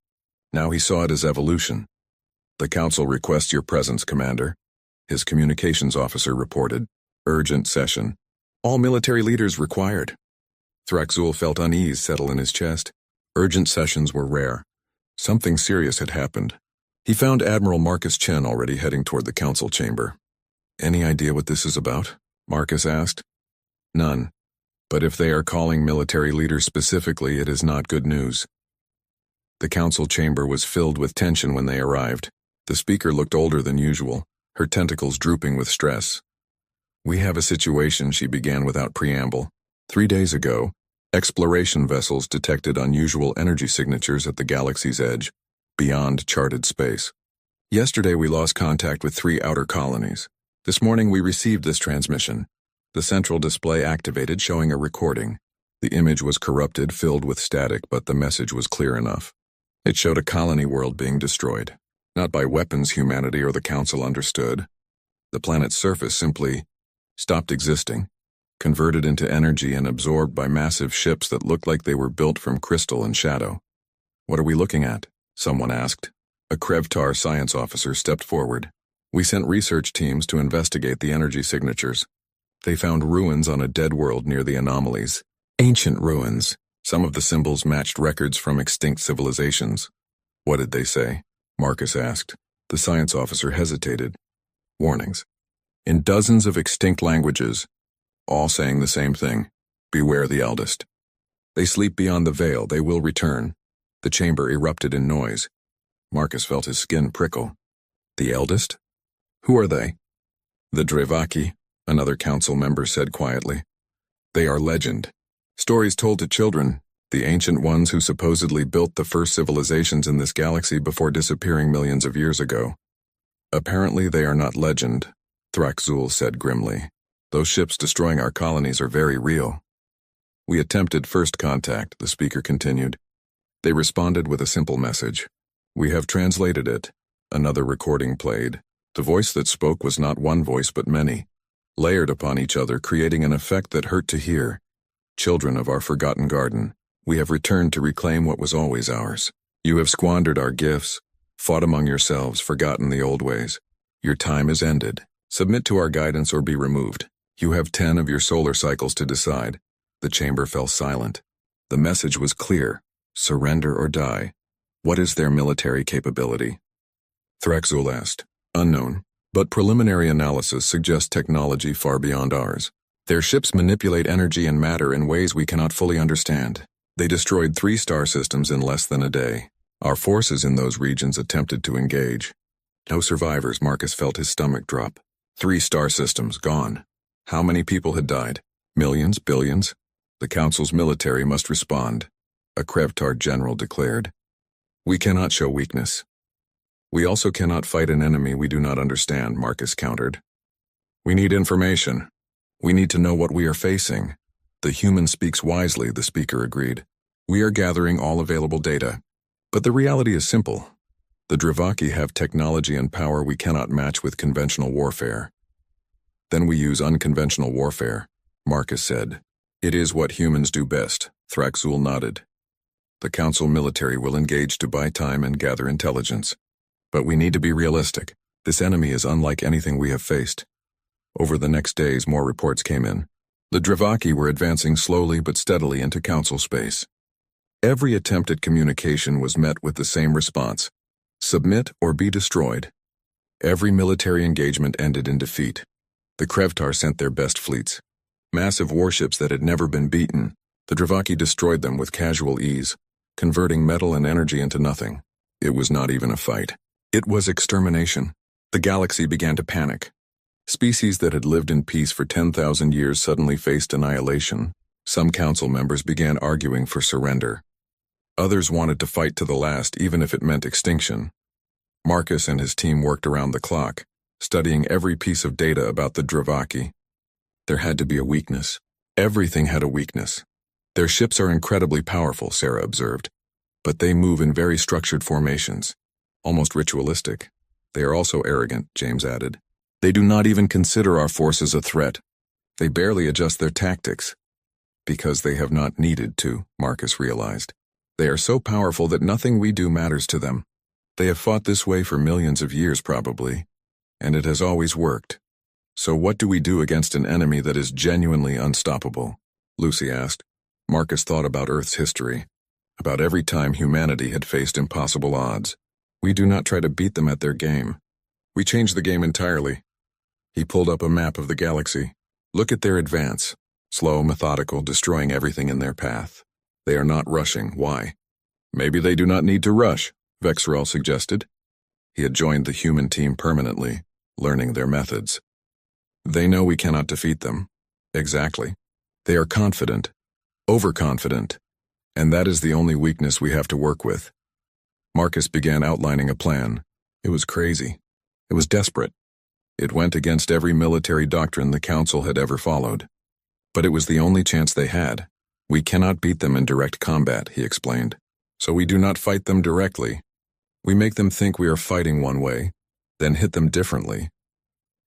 Now he saw it as evolution. The Council requests your presence, Commander, his communications officer reported. Urgent session. All military leaders required. Thraxul felt unease settle in his chest. Urgent sessions were rare. Something serious had happened. He found Admiral Marcus Chen already heading toward the council chamber. Any idea what this is about? Marcus asked. None. But if they are calling military leaders specifically, it is not good news. The council chamber was filled with tension when they arrived. The speaker looked older than usual, her tentacles drooping with stress. We have a situation, she began without preamble. 3 days ago, exploration vessels detected unusual energy signatures at the galaxy's edge, beyond charted space. Yesterday we lost contact with 3 outer colonies. This morning we received this transmission. The central display activated, showing a recording. The image was corrupted, filled with static, but the message was clear enough. It showed a colony world being destroyed. Not by weapons humanity or the Council understood. The planet's surface simply stopped existing, converted into energy and absorbed by massive ships that looked like they were built from crystal and shadow. "What are we looking at?" someone asked. A Krevtar science officer stepped forward. "We sent research teams to investigate the energy signatures. They found ruins on a dead world near the anomalies. Ancient ruins. Some of the symbols matched records from extinct civilizations." "What did they say?" Marcus asked. The science officer hesitated. "Warnings. In dozens of extinct languages, all saying the same thing. Beware the eldest. They sleep beyond the veil, they will return." The chamber erupted in noise. Marcus felt his skin prickle. "The eldest? Who are they?" "The Drevaki," another council member said quietly. "They are legend. Stories told to children, the ancient ones who supposedly built the first civilizations in this galaxy before disappearing millions of years ago." "Apparently they are not legend," Thraxul said grimly. "Those ships destroying our colonies are very real." "We attempted first contact," the speaker continued. "They responded with a simple message. We have translated it." Another recording played. The voice that spoke was not one voice but many, layered upon each other, creating an effect that hurt to hear. "Children of our forgotten garden, we have returned to reclaim what was always ours. You have squandered our gifts, fought among yourselves, forgotten the old ways. Your time is ended. Submit to our guidance or be removed. You have 10 of your solar cycles to decide." The chamber fell silent. The message was clear. Surrender or die. "What is their military capability?" Thraxul asked. "Unknown, but preliminary analysis suggests technology far beyond ours. Their ships manipulate energy and matter in ways we cannot fully understand. They destroyed 3 star systems in less than a day. Our forces in those regions attempted to engage. No survivors." Marcus felt his stomach drop. 3 star systems gone. How many people had died? Millions? Billions? The Council's military must respond. A Krevtar general declared. "We cannot show weakness. We also cannot fight an enemy we do not understand," Marcus countered. "We need information. We need to know what we are facing." "The human speaks wisely," the speaker agreed. "We are gathering all available data. But the reality is simple. The Drevaki have technology and power we cannot match with conventional warfare." "Then we use unconventional warfare," Marcus said. "It is what humans do best." Thraxul nodded. "The Council military will engage to buy time and gather intelligence. But we need to be realistic. This enemy is unlike anything we have faced." Over the next days, more reports came in. The Drevaki were advancing slowly but steadily into Council space. Every attempt at communication was met with the same response: submit or be destroyed. Every military engagement ended in defeat. The Krevtar sent their best fleets. Massive warships that had never been beaten. The Drevaki destroyed them with casual ease, converting metal and energy into nothing. It was not even a fight. It was extermination. The galaxy began to panic. Species that had lived in peace for 10,000 years suddenly faced annihilation. Some council members began arguing for surrender. Others wanted to fight to the last, even if it meant extinction. Marcus and his team worked around the clock, studying every piece of data about the Drevaki. There had to be a weakness. Everything had a weakness. "Their ships are incredibly powerful," Sarah observed, "but they move in very structured formations, almost ritualistic. They are also arrogant," James added. "They do not even consider our forces a threat. They barely adjust their tactics." "Because they have not needed to," Marcus realized. "They are so powerful that nothing we do matters to them. They have fought this way for millions of years probably, and it has always worked. So what do we do against an enemy that is genuinely unstoppable?" Lucy asked. Marcus thought about Earth's history, about every time humanity had faced impossible odds. "We do not try to beat them at their game. We change the game entirely." He pulled up a map of the galaxy. "Look at their advance. Slow, methodical, destroying everything in their path. They are not rushing. Why?" "Maybe they do not need to rush," Vexrel suggested. He had joined the human team permanently, learning their methods. "They know we cannot defeat them." "Exactly. They are confident, overconfident, and that is the only weakness we have to work with." Marcus began outlining a plan. It was crazy. It was desperate. It went against every military doctrine the Council had ever followed. But it was the only chance they had. We cannot beat them in direct combat, he explained. So we do not fight them directly. We make them think we are fighting one way, then hit them differently.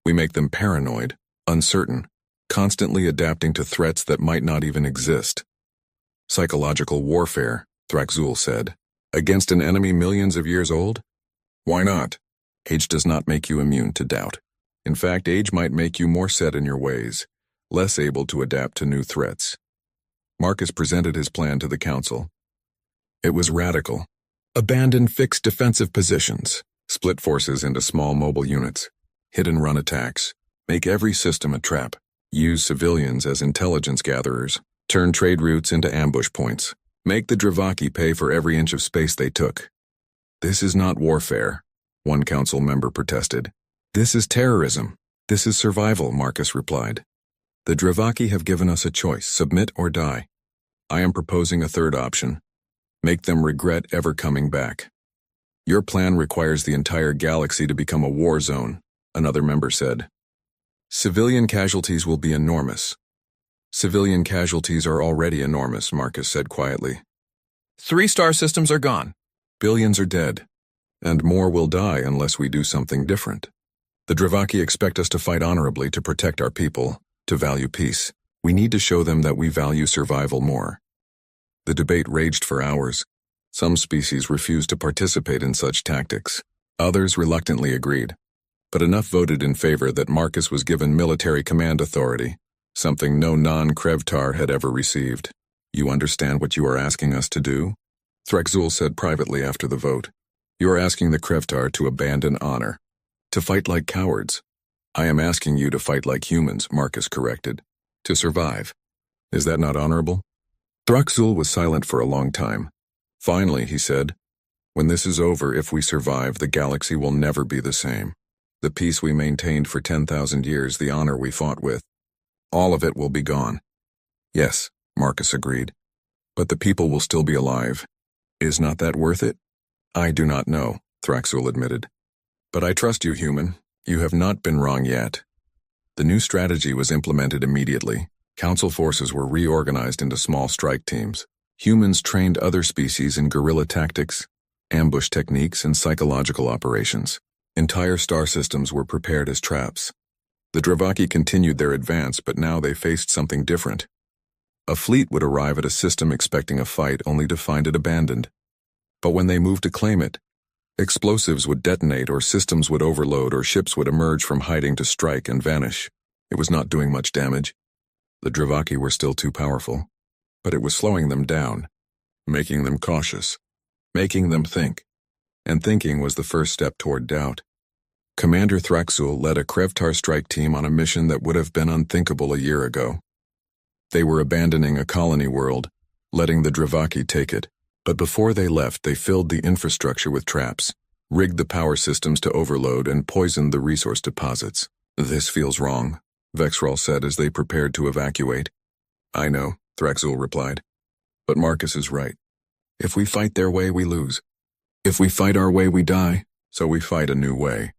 We make them paranoid, uncertain, constantly adapting to threats that might not even exist. Psychological warfare, Thraxul said. Against an enemy millions of years old? Why not? Age does not make you immune to doubt. In fact, age might make you more set in your ways, less able to adapt to new threats. Marcus presented his plan to the Council. It was radical. Abandon fixed defensive positions, split forces into small mobile units, hit-and-run attacks, make every system a trap, use civilians as intelligence gatherers, turn trade routes into ambush points, make the Dravaki pay for every inch of space they took. This is not warfare, one council member protested. This is terrorism. This is survival, Marcus replied. The Dravaki have given us a choice, submit or die. I am proposing a third option. Make them regret ever coming back. Your plan requires the entire galaxy to become a war zone, another member said. Civilian casualties will be enormous. Civilian casualties are already enormous, Marcus said quietly. 3 star systems are gone. Billions are dead. And more will die unless we do something different. The Dravaki expect us to fight honorably to protect our people, to value peace. We need to show them that we value survival more. The debate raged for hours. Some species refused to participate in such tactics. Others reluctantly agreed. But enough voted in favor that Marcus was given military command authority, something no non-Krevtar had ever received. You understand what you are asking us to do? Thraxul said privately after the vote. You are asking the Krevtar to abandon honor, to fight like cowards. I am asking you to fight like humans, Marcus corrected. To survive. Is that not honorable? Thraxul was silent for a long time. Finally, he said, when this is over, if we survive, the galaxy will never be the same. The peace we maintained for 10,000 years, the honor we fought with, all of it will be gone. Yes, Marcus agreed. But the people will still be alive. Is not that worth it? I do not know, Thraxul admitted. But I trust you, human. You have not been wrong yet. The new strategy was implemented immediately. Council forces were reorganized into small strike teams. Humans trained other species in guerrilla tactics, ambush techniques, and psychological operations. Entire star systems were prepared as traps. The Dravaki continued their advance, but now they faced something different. A fleet would arrive at a system expecting a fight only to find it abandoned. But when they moved to claim it, explosives would detonate or systems would overload or ships would emerge from hiding to strike and vanish. It was not doing much damage. The Dravaki were still too powerful, but it was slowing them down, making them cautious, making them think. And thinking was the first step toward doubt. Commander Thraxul led a Krevtar strike team on a mission that would have been unthinkable a year ago. They were abandoning a colony world, letting the Dravaki take it. But before they left, they filled the infrastructure with traps, rigged the power systems to overload, and poisoned the resource deposits. This feels wrong, Vexral said as they prepared to evacuate. I know, Thraxul replied. But Marcus is right. If we fight their way, we lose. If we fight our way, we die, so we fight a new way.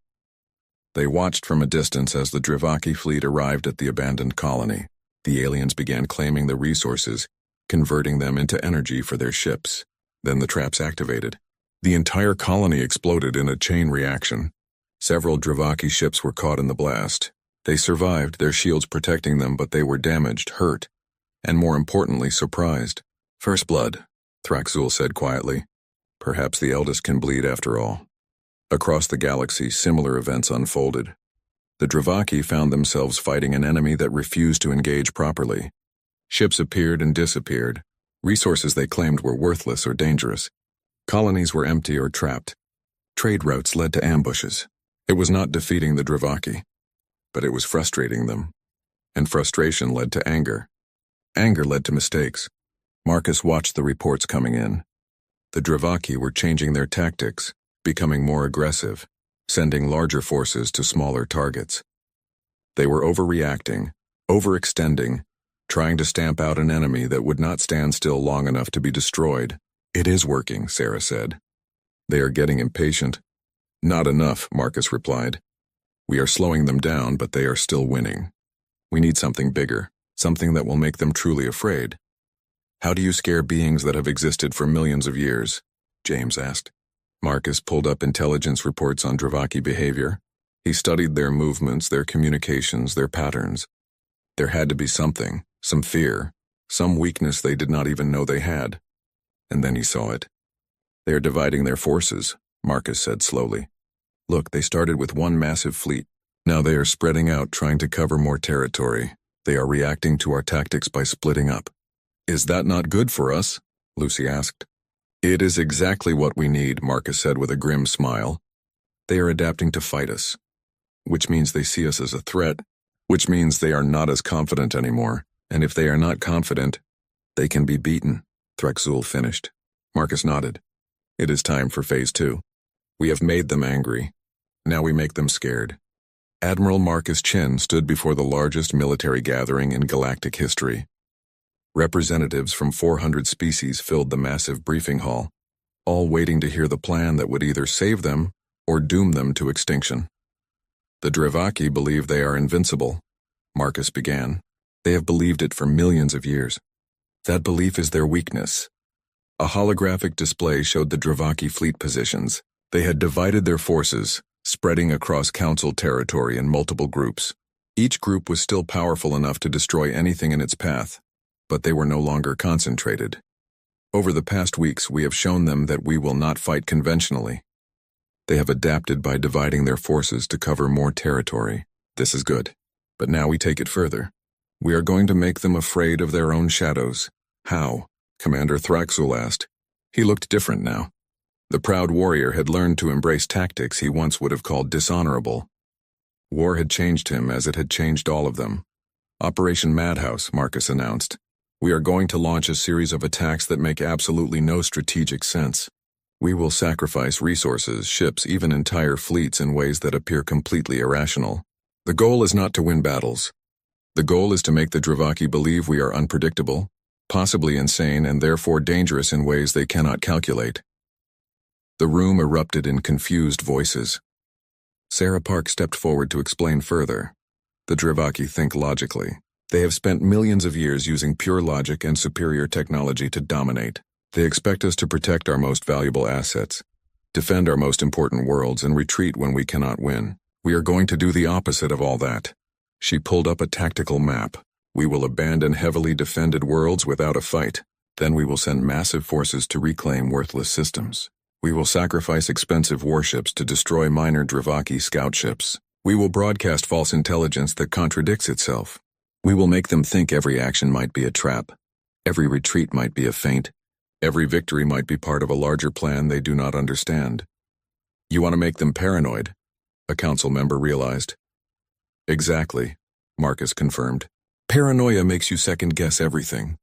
They watched from a distance as the Dravaki fleet arrived at the abandoned colony. The aliens began claiming the resources, converting them into energy for their ships. Then the traps activated. The entire colony exploded in a chain reaction. Several Dravaki ships were caught in the blast. They survived, their shields protecting them, but they were damaged, hurt, and more importantly, surprised. First blood, Thraxul said quietly. Perhaps the eldest can bleed after all. Across the galaxy, similar events unfolded. The Dravaki found themselves fighting an enemy that refused to engage properly. Ships appeared and disappeared. Resources they claimed were worthless or dangerous. Colonies were empty or trapped. Trade routes led to ambushes. It was not defeating the Dravaki, but it was frustrating them. And frustration led to anger. Anger led to mistakes. Marcus watched the reports coming in. The Dravaki were changing their tactics, becoming more aggressive, sending larger forces to smaller targets. They were overreacting, overextending, trying to stamp out an enemy that would not stand still long enough to be destroyed. It is working, Sarah said. They are getting impatient. Not enough, Marcus replied. We are slowing them down, but they are still winning. We need something bigger, something that will make them truly afraid. How do you scare beings that have existed for millions of years? James asked. Marcus pulled up intelligence reports on Dravaki behavior. He studied their movements, their communications, their patterns. There had to be something, some fear, some weakness they did not even know they had. And then he saw it. They are dividing their forces, Marcus said slowly. Look, they started with one massive fleet. Now they are spreading out, trying to cover more territory. They are reacting to our tactics by splitting up. Is that not good for us? Lucy asked. It is exactly what we need, Marcus said with a grim smile. They are adapting to fight us, which means they see us as a threat, which means they are not as confident anymore, and if they are not confident, they can be beaten, Threxul finished. Marcus nodded. It is time for Phase 2. We have made them angry. Now we make them scared. Admiral Marcus Chen stood before the largest military gathering in galactic history. Representatives from 400 species filled the massive briefing hall, all waiting to hear the plan that would either save them or doom them to extinction. The Dravaki believe they are invincible, Marcus began. They have believed it for millions of years. That belief is their weakness. A holographic display showed the Dravaki fleet positions. They had divided their forces, spreading across Council territory in multiple groups. Each group was still powerful enough to destroy anything in its path, but they were no longer concentrated. Over the past weeks, we have shown them that we will not fight conventionally. They have adapted by dividing their forces to cover more territory. This is good. But now we take it further. We are going to make them afraid of their own shadows. How? Commander Thraxul asked. He looked different now. The proud warrior had learned to embrace tactics he once would have called dishonorable. War had changed him as it had changed all of them. Operation Madhouse, Marcus announced. We are going to launch a series of attacks that make absolutely no strategic sense. We will sacrifice resources, ships, even entire fleets in ways that appear completely irrational. The goal is not to win battles. The goal is to make the Dravaki believe we are unpredictable, possibly insane, and therefore dangerous in ways they cannot calculate. The room erupted in confused voices. Sarah Park stepped forward to explain further. The Dravaki think logically. They have spent millions of years using pure logic and superior technology to dominate. They expect us to protect our most valuable assets, defend our most important worlds, and retreat when we cannot win. We are going to do the opposite of all that. She pulled up a tactical map. We will abandon heavily defended worlds without a fight. Then we will send massive forces to reclaim worthless systems. We will sacrifice expensive warships to destroy minor Dravaki scout ships. We will broadcast false intelligence that contradicts itself. We will make them think every action might be a trap. Every retreat might be a feint. Every victory might be part of a larger plan they do not understand. You want to make them paranoid, a council member realized. Exactly, Marcus confirmed. Paranoia makes you second-guess everything.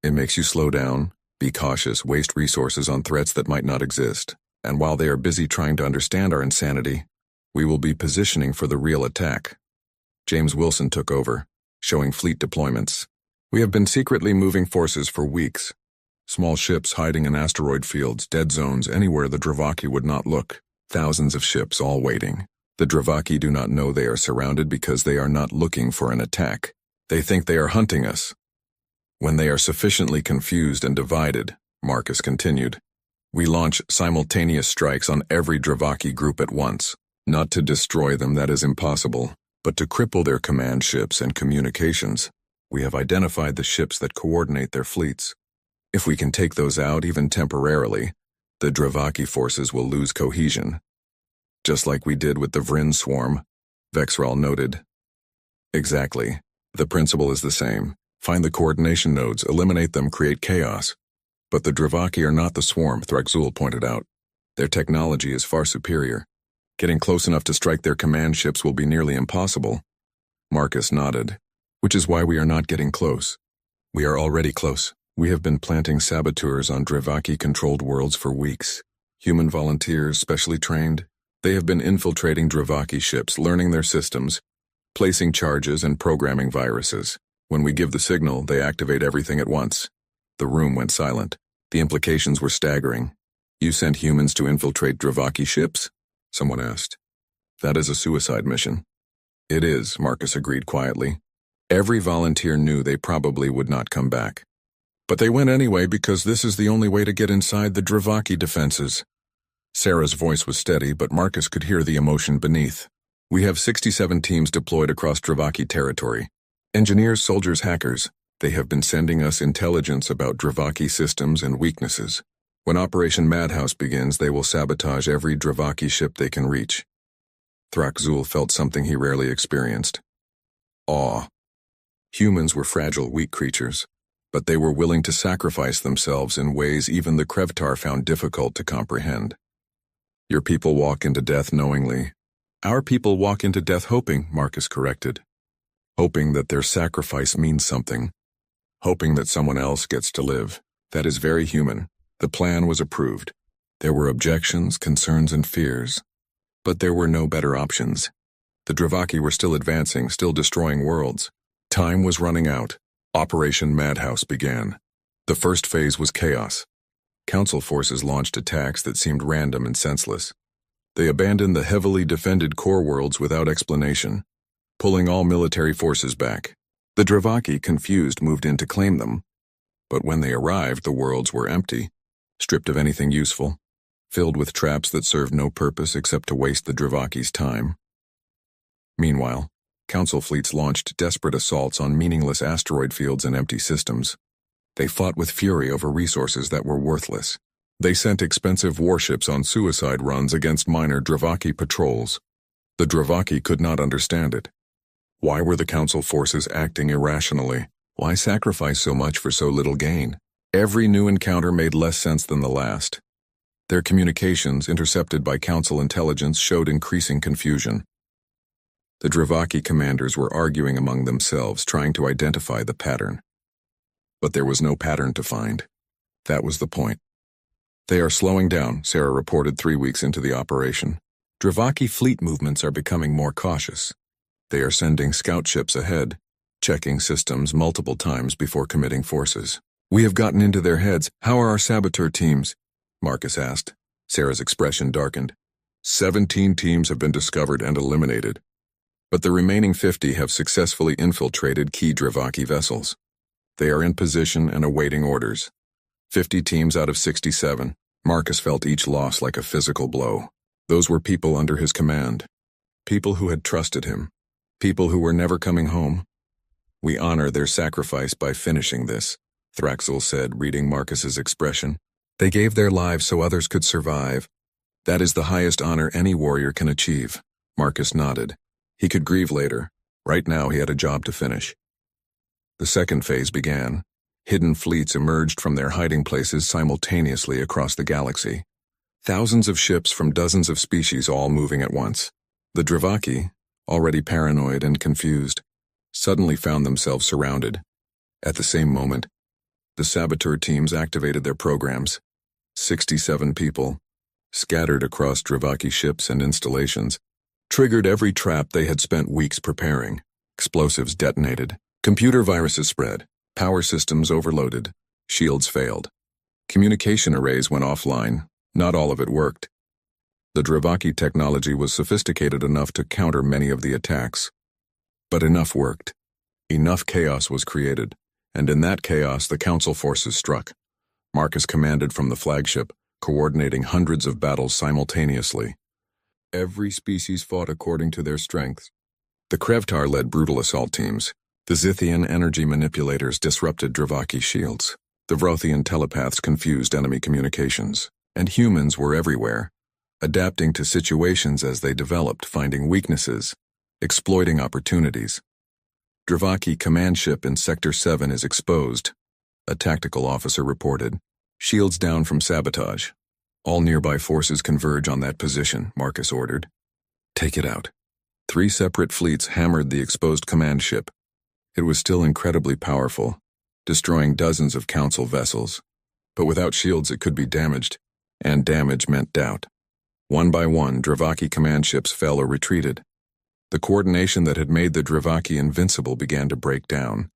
It makes you slow down, be cautious, waste resources on threats that might not exist. And while they are busy trying to understand our insanity, we will be positioning for the real attack. James Wilson took over, showing fleet deployments. We have been secretly moving forces for weeks. Small ships hiding in asteroid fields, dead zones, anywhere the Dravaki would not look. Thousands of ships all waiting. The Dravaki do not know they are surrounded because they are not looking for an attack. They think they are hunting us. When they are sufficiently confused and divided, Marcus continued, we launch simultaneous strikes on every Dravaki group at once. Not to destroy them, that is impossible, but to cripple their command ships and communications. We have identified the ships that coordinate their fleets. If we can take those out even temporarily, the Dravaki forces will lose cohesion. Just like we did with the Vryn swarm, Vexral noted. Exactly. The principle is the same. Find the coordination nodes, eliminate them, create chaos. But the Dravaki are not the swarm, Thraxul pointed out. Their technology is far superior. Getting close enough to strike their command ships will be nearly impossible. Marcus nodded. Which is why we are not getting close. We are already close. We have been planting saboteurs on Dravaki-controlled worlds for weeks. Human volunteers, specially trained. They have been infiltrating Dravaki ships, learning their systems, placing charges and programming viruses. When we give the signal, they activate everything at once. The room went silent. The implications were staggering. You sent humans to infiltrate Dravaki ships? Someone asked. That is a suicide mission. It is, Marcus agreed quietly. Every volunteer knew they probably would not come back. But they went anyway because this is the only way to get inside the Dravaki defenses. Sarah's voice was steady, but Marcus could hear the emotion beneath. We have 67 teams deployed across Dravaki territory. Engineers, soldiers, hackers. They have been sending us intelligence about Dravaki systems and weaknesses. When Operation Madhouse begins, they will sabotage every Dravaki ship they can reach. Thrakzul felt something he rarely experienced. Awe. Humans were fragile, weak creatures, but they were willing to sacrifice themselves in ways even the Krevtar found difficult to comprehend. Your people walk into death knowingly. Our people walk into death hoping, Marcus corrected. Hoping that their sacrifice means something. Hoping that someone else gets to live. That is very human. The plan was approved. There were objections, concerns, and fears. But there were no better options. The Dravaki were still advancing, still destroying worlds. Time was running out. Operation Madhouse began. The first phase was chaos. Council forces launched attacks that seemed random and senseless. They abandoned the heavily defended core worlds without explanation, pulling all military forces back. The Dravaki, confused, moved in to claim them. But when they arrived, the worlds were empty, stripped of anything useful, filled with traps that served no purpose except to waste the Dravaki's time. Meanwhile, Council fleets launched desperate assaults on meaningless asteroid fields and empty systems. They fought with fury over resources that were worthless. They sent expensive warships on suicide runs against minor Dravaki patrols. The Dravaki could not understand it. Why were the Council forces acting irrationally? Why sacrifice so much for so little gain? Every new encounter made less sense than the last. Their communications, intercepted by Council intelligence, showed increasing confusion. The Dravaki commanders were arguing among themselves, trying to identify the pattern. But there was no pattern to find. That was the point. They are slowing down, Sarah reported 3 weeks into the operation. Dravaki fleet movements are becoming more cautious. They are sending scout ships ahead, checking systems multiple times before committing forces. We have gotten into their heads. How are our saboteur teams? Marcus asked. Sarah's expression darkened. 17 teams have been discovered and eliminated. But the remaining 50 have successfully infiltrated key Dravaki vessels. They are in position and awaiting orders. 50 teams out of 67. Marcus felt each loss like a physical blow. Those were people under his command. People who had trusted him. People who were never coming home. We honor their sacrifice by finishing this, Thrakzul said, reading Marcus's expression. They gave their lives so others could survive. That is the highest honor any warrior can achieve. Marcus nodded. He could grieve later. Right now he had a job to finish. The second phase began. Hidden fleets emerged from their hiding places simultaneously across the galaxy. Thousands of ships from dozens of species all moving at once. The Dravaki, already paranoid and confused, suddenly found themselves surrounded. At the same moment, the saboteur teams activated their programs. 67 people, scattered across Dravaki ships and installations, triggered every trap they had spent weeks preparing. Explosives detonated. Computer viruses spread. Power systems overloaded. Shields failed. Communication arrays went offline. Not all of it worked. The Dravaki technology was sophisticated enough to counter many of the attacks. But enough worked. Enough chaos was created, and in that chaos the Council forces struck. Marcus commanded from the flagship, coordinating hundreds of battles simultaneously. Every species fought according to their strengths. The Krevtar led brutal assault teams. The Zithian energy manipulators disrupted Dravaki shields. The Vrothian telepaths confused enemy communications. And humans were everywhere, adapting to situations as they developed, finding weaknesses, exploiting opportunities. Dravaki command ship in Sector 7 is exposed, a tactical officer reported. Shields down from sabotage. All nearby forces converge on that position, Marcus ordered. Take it out. 3 separate fleets hammered the exposed command ship. It was still incredibly powerful, destroying dozens of Council vessels. But without shields it could be damaged, and damage meant doubt. One by one, Dravaki command ships fell or retreated. The coordination that had made the Dravaki invincible began to break down.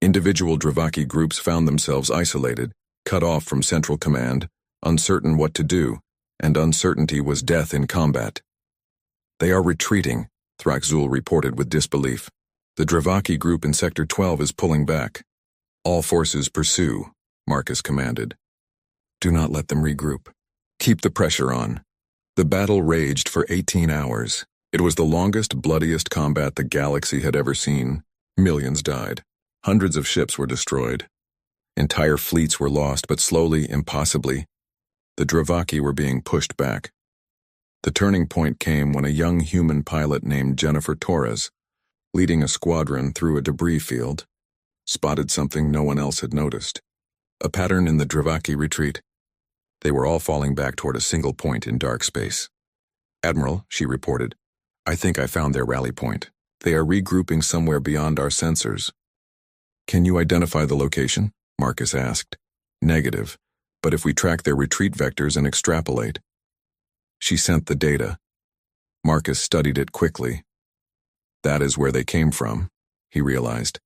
Individual Dravaki groups found themselves isolated, cut off from central command, uncertain what to do. and uncertainty was death in combat. "They are retreating," Thraxzul reported with disbelief. "The Dravaki group in Sector 12 is pulling back." "All forces pursue," Marcus commanded. "Do not let them regroup. Keep the pressure on." The battle raged for 18 hours. It was the longest, bloodiest combat the galaxy had ever seen. Millions died. Hundreds of ships were destroyed. Entire fleets were lost, but slowly, impossibly, the Dravaki were being pushed back. The turning point came when a young human pilot named Jennifer Torres, leading a squadron through a debris field, spotted something no one else had noticed. A pattern in the Dravaki retreat. They were all falling back toward a single point in dark space. "Admiral," she reported, "I think I found their rally point. They are regrouping somewhere beyond our sensors." "Can you identify the location?" Marcus asked. "Negative, but if we track their retreat vectors and extrapolate." She sent the data. Marcus studied it quickly. "That is where they came from," he realized.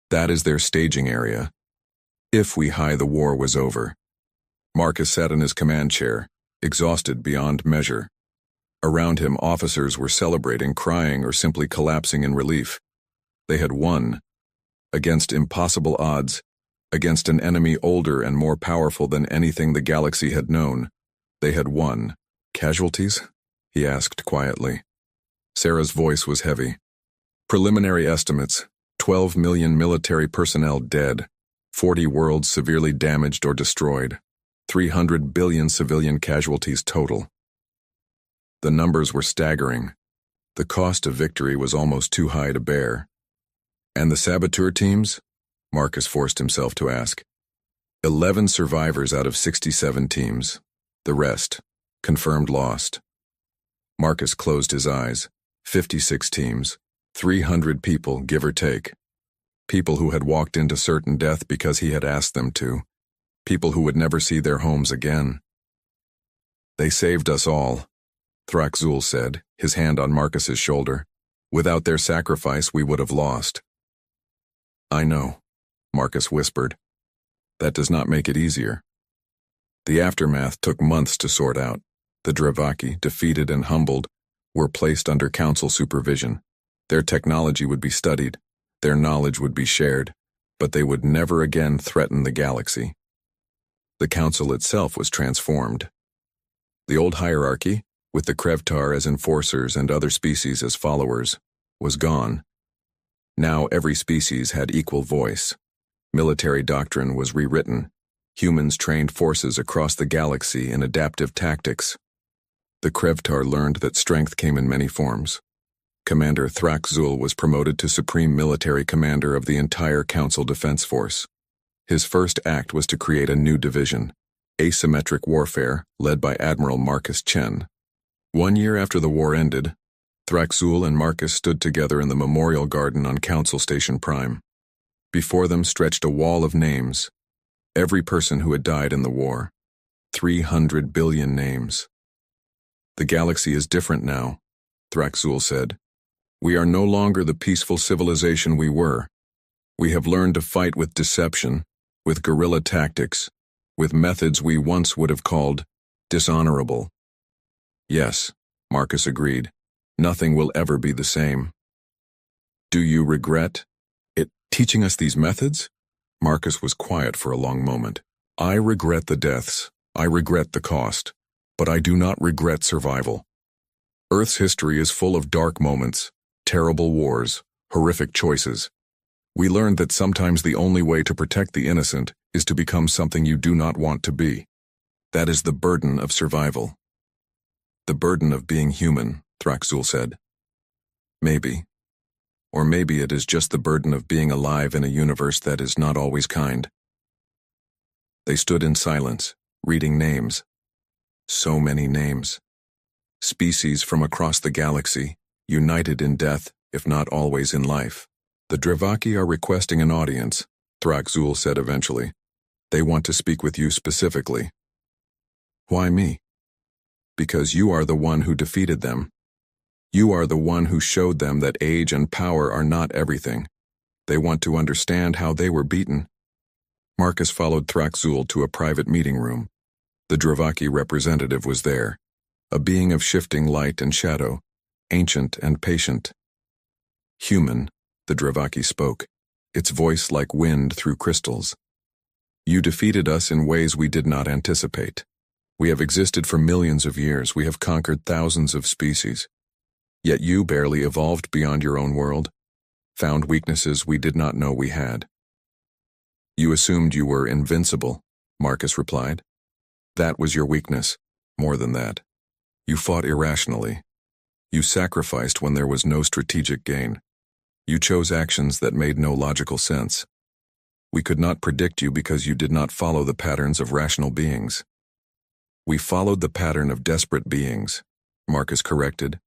"That is their staging area. If HFY the war was over." Marcus sat in his command chair, exhausted beyond measure. Around him, officers were celebrating, crying, or simply collapsing in relief. They had won. Against impossible odds, against an enemy older and more powerful than anything the galaxy had known. They had won. "Casualties?" he asked quietly. Sarah's voice was heavy. "Preliminary estimates, 12 million military personnel dead, 40 worlds severely damaged or destroyed, 300 billion civilian casualties total." The numbers were staggering. The cost of victory was almost too high to bear. "And the saboteur teams?" Marcus forced himself to ask. 11 survivors out of 67 teams. The rest, confirmed lost. Marcus closed his eyes. 56 teams. 300 people, give or take. People who had walked into certain death because he had asked them to. People who would never see their homes again. "They saved us all," Thraxzul said, his hand on Marcus's shoulder. "Without their sacrifice, we would have lost." "I know," Marcus whispered. "That does not make it easier." The aftermath took months to sort out. The Dravaki, defeated and humbled, were placed under council supervision. Their technology would be studied, their knowledge would be shared, but they would never again threaten the galaxy. The council itself was transformed. The old hierarchy, with the Krevtar as enforcers and other species as followers, was gone. Now every species had equal voice. Military doctrine was rewritten. Humans trained forces across the galaxy in adaptive tactics. The Krevtar learned that strength came in many forms. Commander Thraxzul was promoted to Supreme Military Commander of the entire Council Defense Force. His first act was to create a new division, Asymmetric Warfare, led by Admiral Marcus Chen. 1 year after the war ended, Thraxzul and Marcus stood together in the Memorial Garden on Council Station Prime. Before them stretched a wall of names, every person who had died in the war. 300 billion names. "The galaxy is different now," Thraxzul said. "We are no longer the peaceful civilization we were. We have learned to fight with deception, with guerrilla tactics, with methods we once would have called dishonorable." "Yes," Marcus agreed. "Nothing will ever be the same." "Do you regret it teaching us these methods?" Marcus was quiet for a long moment. "I regret the deaths. I regret the cost. But I do not regret survival. Earth's history is full of dark moments, terrible wars, horrific choices. We learned that sometimes the only way to protect the innocent is to become something you do not want to be. That is the burden of survival." "The burden of being human," Thraxzul said. "Maybe. Or maybe it is just the burden of being alive in a universe that is not always kind." They stood in silence, reading names. So many names. Species from across the galaxy, united in death, if not always in life. "The Dravaki are requesting an audience," Thraxzul said eventually. "They want to speak with you specifically." "Why me?" "Because you are the one who defeated them. You are the one who showed them that age and power are not everything. They want to understand how they were beaten." Marcus followed Thraxzul to a private meeting room. The Dravaki representative was there, a being of shifting light and shadow, ancient and patient. Human, the Dravaki spoke, its voice like wind through crystals. You defeated us in ways we did not anticipate. We have existed for millions of years. We have conquered thousands of species. Yet you barely evolved beyond your own world, found weaknesses we did not know we had. You assumed you were invincible, Marcus replied. That was your weakness. More than that. You fought irrationally. You sacrificed when there was no strategic gain. You chose actions that made no logical sense. We could not predict you because you did not follow the patterns of rational beings. We followed the pattern of desperate beings, Marcus corrected.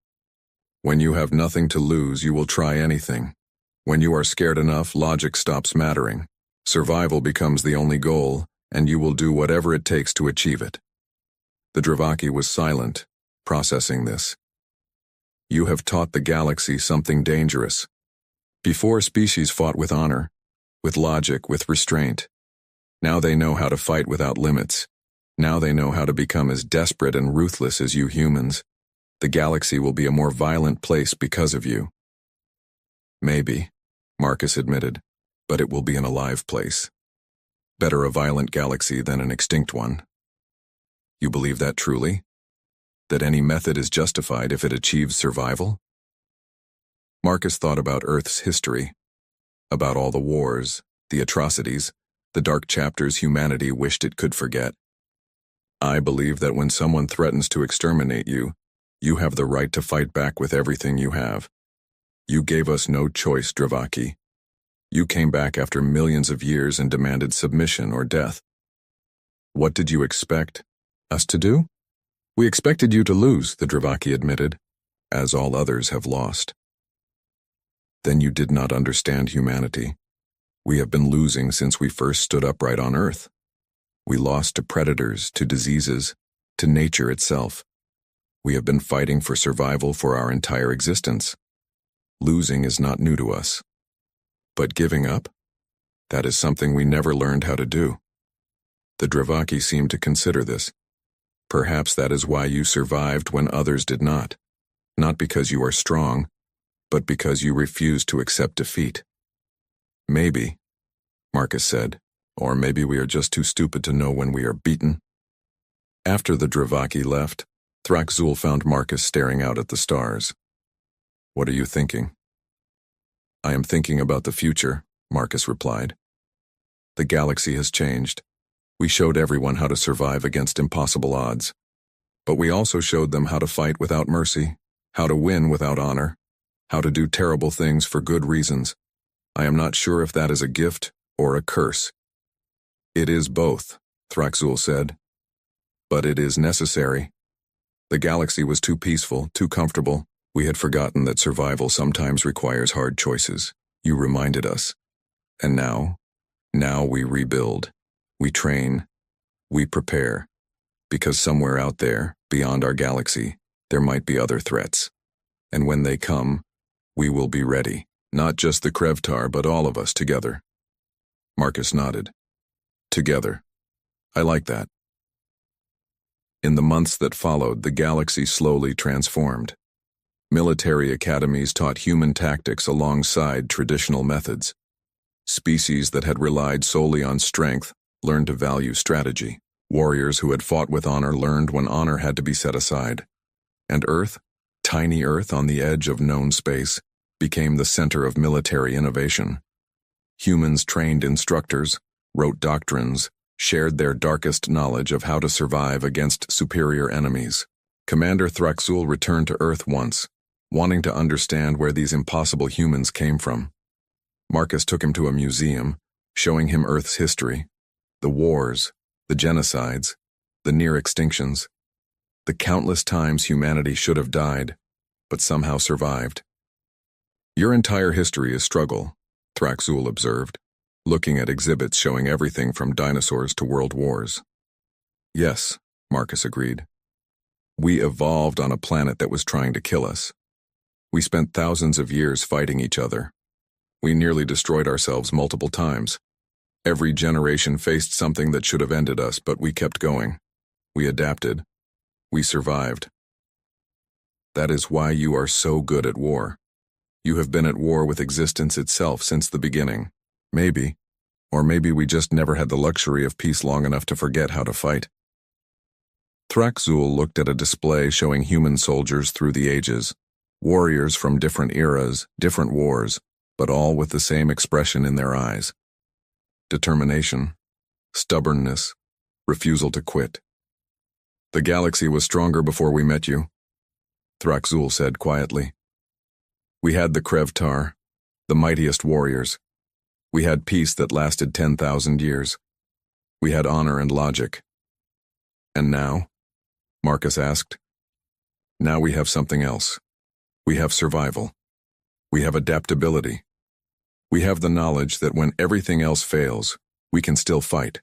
When you have nothing to lose, you will try anything. When you are scared enough, logic stops mattering. Survival becomes the only goal, and you will do whatever it takes to achieve it. The Dravaki was silent, processing this. You have taught the galaxy something dangerous. Before, species fought with honor, with logic, with restraint. Now they know how to fight without limits. Now they know how to become as desperate and ruthless as you humans. The galaxy will be a more violent place because of you. Maybe, Marcus admitted, but it will be an alive place. Better a violent galaxy than an extinct one. You believe that truly? That any method is justified if it achieves survival? Marcus thought about Earth's history, about all the wars, the atrocities, the dark chapters humanity wished it could forget. I believe that when someone threatens to exterminate you, you have the right to fight back with everything you have. You gave us no choice, Dravaki. You came back after millions of years and demanded submission or death. What did you expect us to do? We expected you to lose, the Dravaki admitted, as all others have lost. Then you did not understand humanity. We have been losing since we first stood upright on Earth. We lost to predators, to diseases, to nature itself. We have been fighting for survival for our entire existence. Losing is not new to us. But giving up? That is something we never learned how to do. The Dravaki seemed to consider this. Perhaps that is why you survived when others did not. Not because you are strong, but because you refused to accept defeat. Maybe, Marcus said, or maybe we are just too stupid to know when we are beaten. After the Dravaki left, Thraxul found Marcus staring out at the stars. What are you thinking? I am thinking about the future, Marcus replied. The galaxy has changed. We showed everyone how to survive against impossible odds. But we also showed them how to fight without mercy, how to win without honor, how to do terrible things for good reasons. I am not sure if that is a gift or a curse. It is both, Thraxul said. But it is necessary. The galaxy was too peaceful, too comfortable. We had forgotten that survival sometimes requires hard choices. You reminded us. And now we rebuild. We train. We prepare. Because somewhere out there, beyond our galaxy, there might be other threats. And when they come, we will be ready. Not just the Krevtar, but all of us together. Marcus nodded. Together. I like that. In the months that followed, the galaxy slowly transformed. Military academies taught human tactics alongside traditional methods. Species that had relied solely on strength learned to value strategy. Warriors who had fought with honor learned when honor had to be set aside. And Earth, tiny Earth on the edge of known space, became the center of military innovation. Humans trained instructors, wrote doctrines, shared their darkest knowledge of how to survive against superior enemies. Commander Thraxul returned to Earth once, wanting to understand where these impossible humans came from. Marcus took him to a museum, showing him Earth's history, the wars, the genocides, the near extinctions, the countless times humanity should have died, but somehow survived. Your entire history is struggle, Thraxul observed, looking at exhibits showing everything from dinosaurs to world wars. Yes, Marcus agreed. We evolved on a planet that was trying to kill us. We spent thousands of years fighting each other. We nearly destroyed ourselves multiple times. Every generation faced something that should have ended us, but we kept going. We adapted. We survived. That is why you are so good at war. You have been at war with existence itself since the beginning. Maybe, or maybe we just never had the luxury of peace long enough to forget how to fight. Thraxul looked at a display showing human soldiers through the ages, warriors from different eras, different wars, but all with the same expression in their eyes. Determination, stubbornness, refusal to quit. The galaxy was stronger before we met you, Thraxul said quietly. We had the Krevtar, the mightiest warriors. We had peace that lasted 10,000 years. We had honor and logic. And now? Marcus asked. Now we have something else. We have survival. We have adaptability. We have the knowledge that when everything else fails, we can still fight.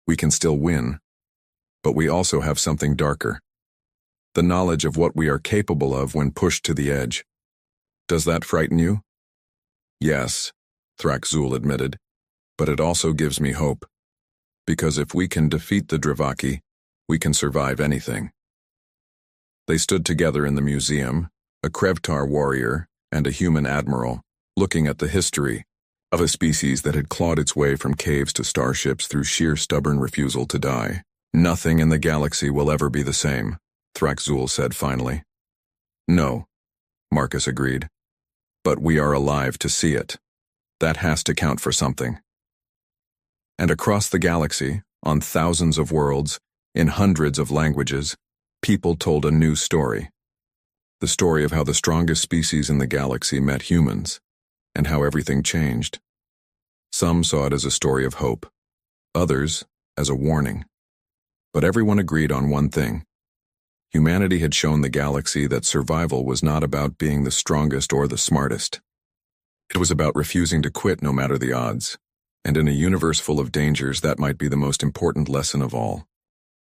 We can still win. But we also have something darker. The knowledge of what we are capable of when pushed to the edge. Does that frighten you? Yes, Thraxul admitted, but it also gives me hope. Because if we can defeat the Dravaki, we can survive anything. They stood together in the museum, a Krevtar warrior and a human admiral, looking at the history of a species that had clawed its way from caves to starships through sheer stubborn refusal to die. Nothing in the galaxy will ever be the same, Thraxul said finally. No, Marcus agreed. But we are alive to see it. That has to count for something. And across the galaxy, on thousands of worlds, in hundreds of languages, people told a new story. The story of how the strongest species in the galaxy met humans, and how everything changed. Some saw it as a story of hope, others as a warning. But everyone agreed on one thing. Humanity had shown the galaxy that survival was not about being the strongest or the smartest. It was about refusing to quit no matter the odds, and in a universe full of dangers, that might be the most important lesson of all.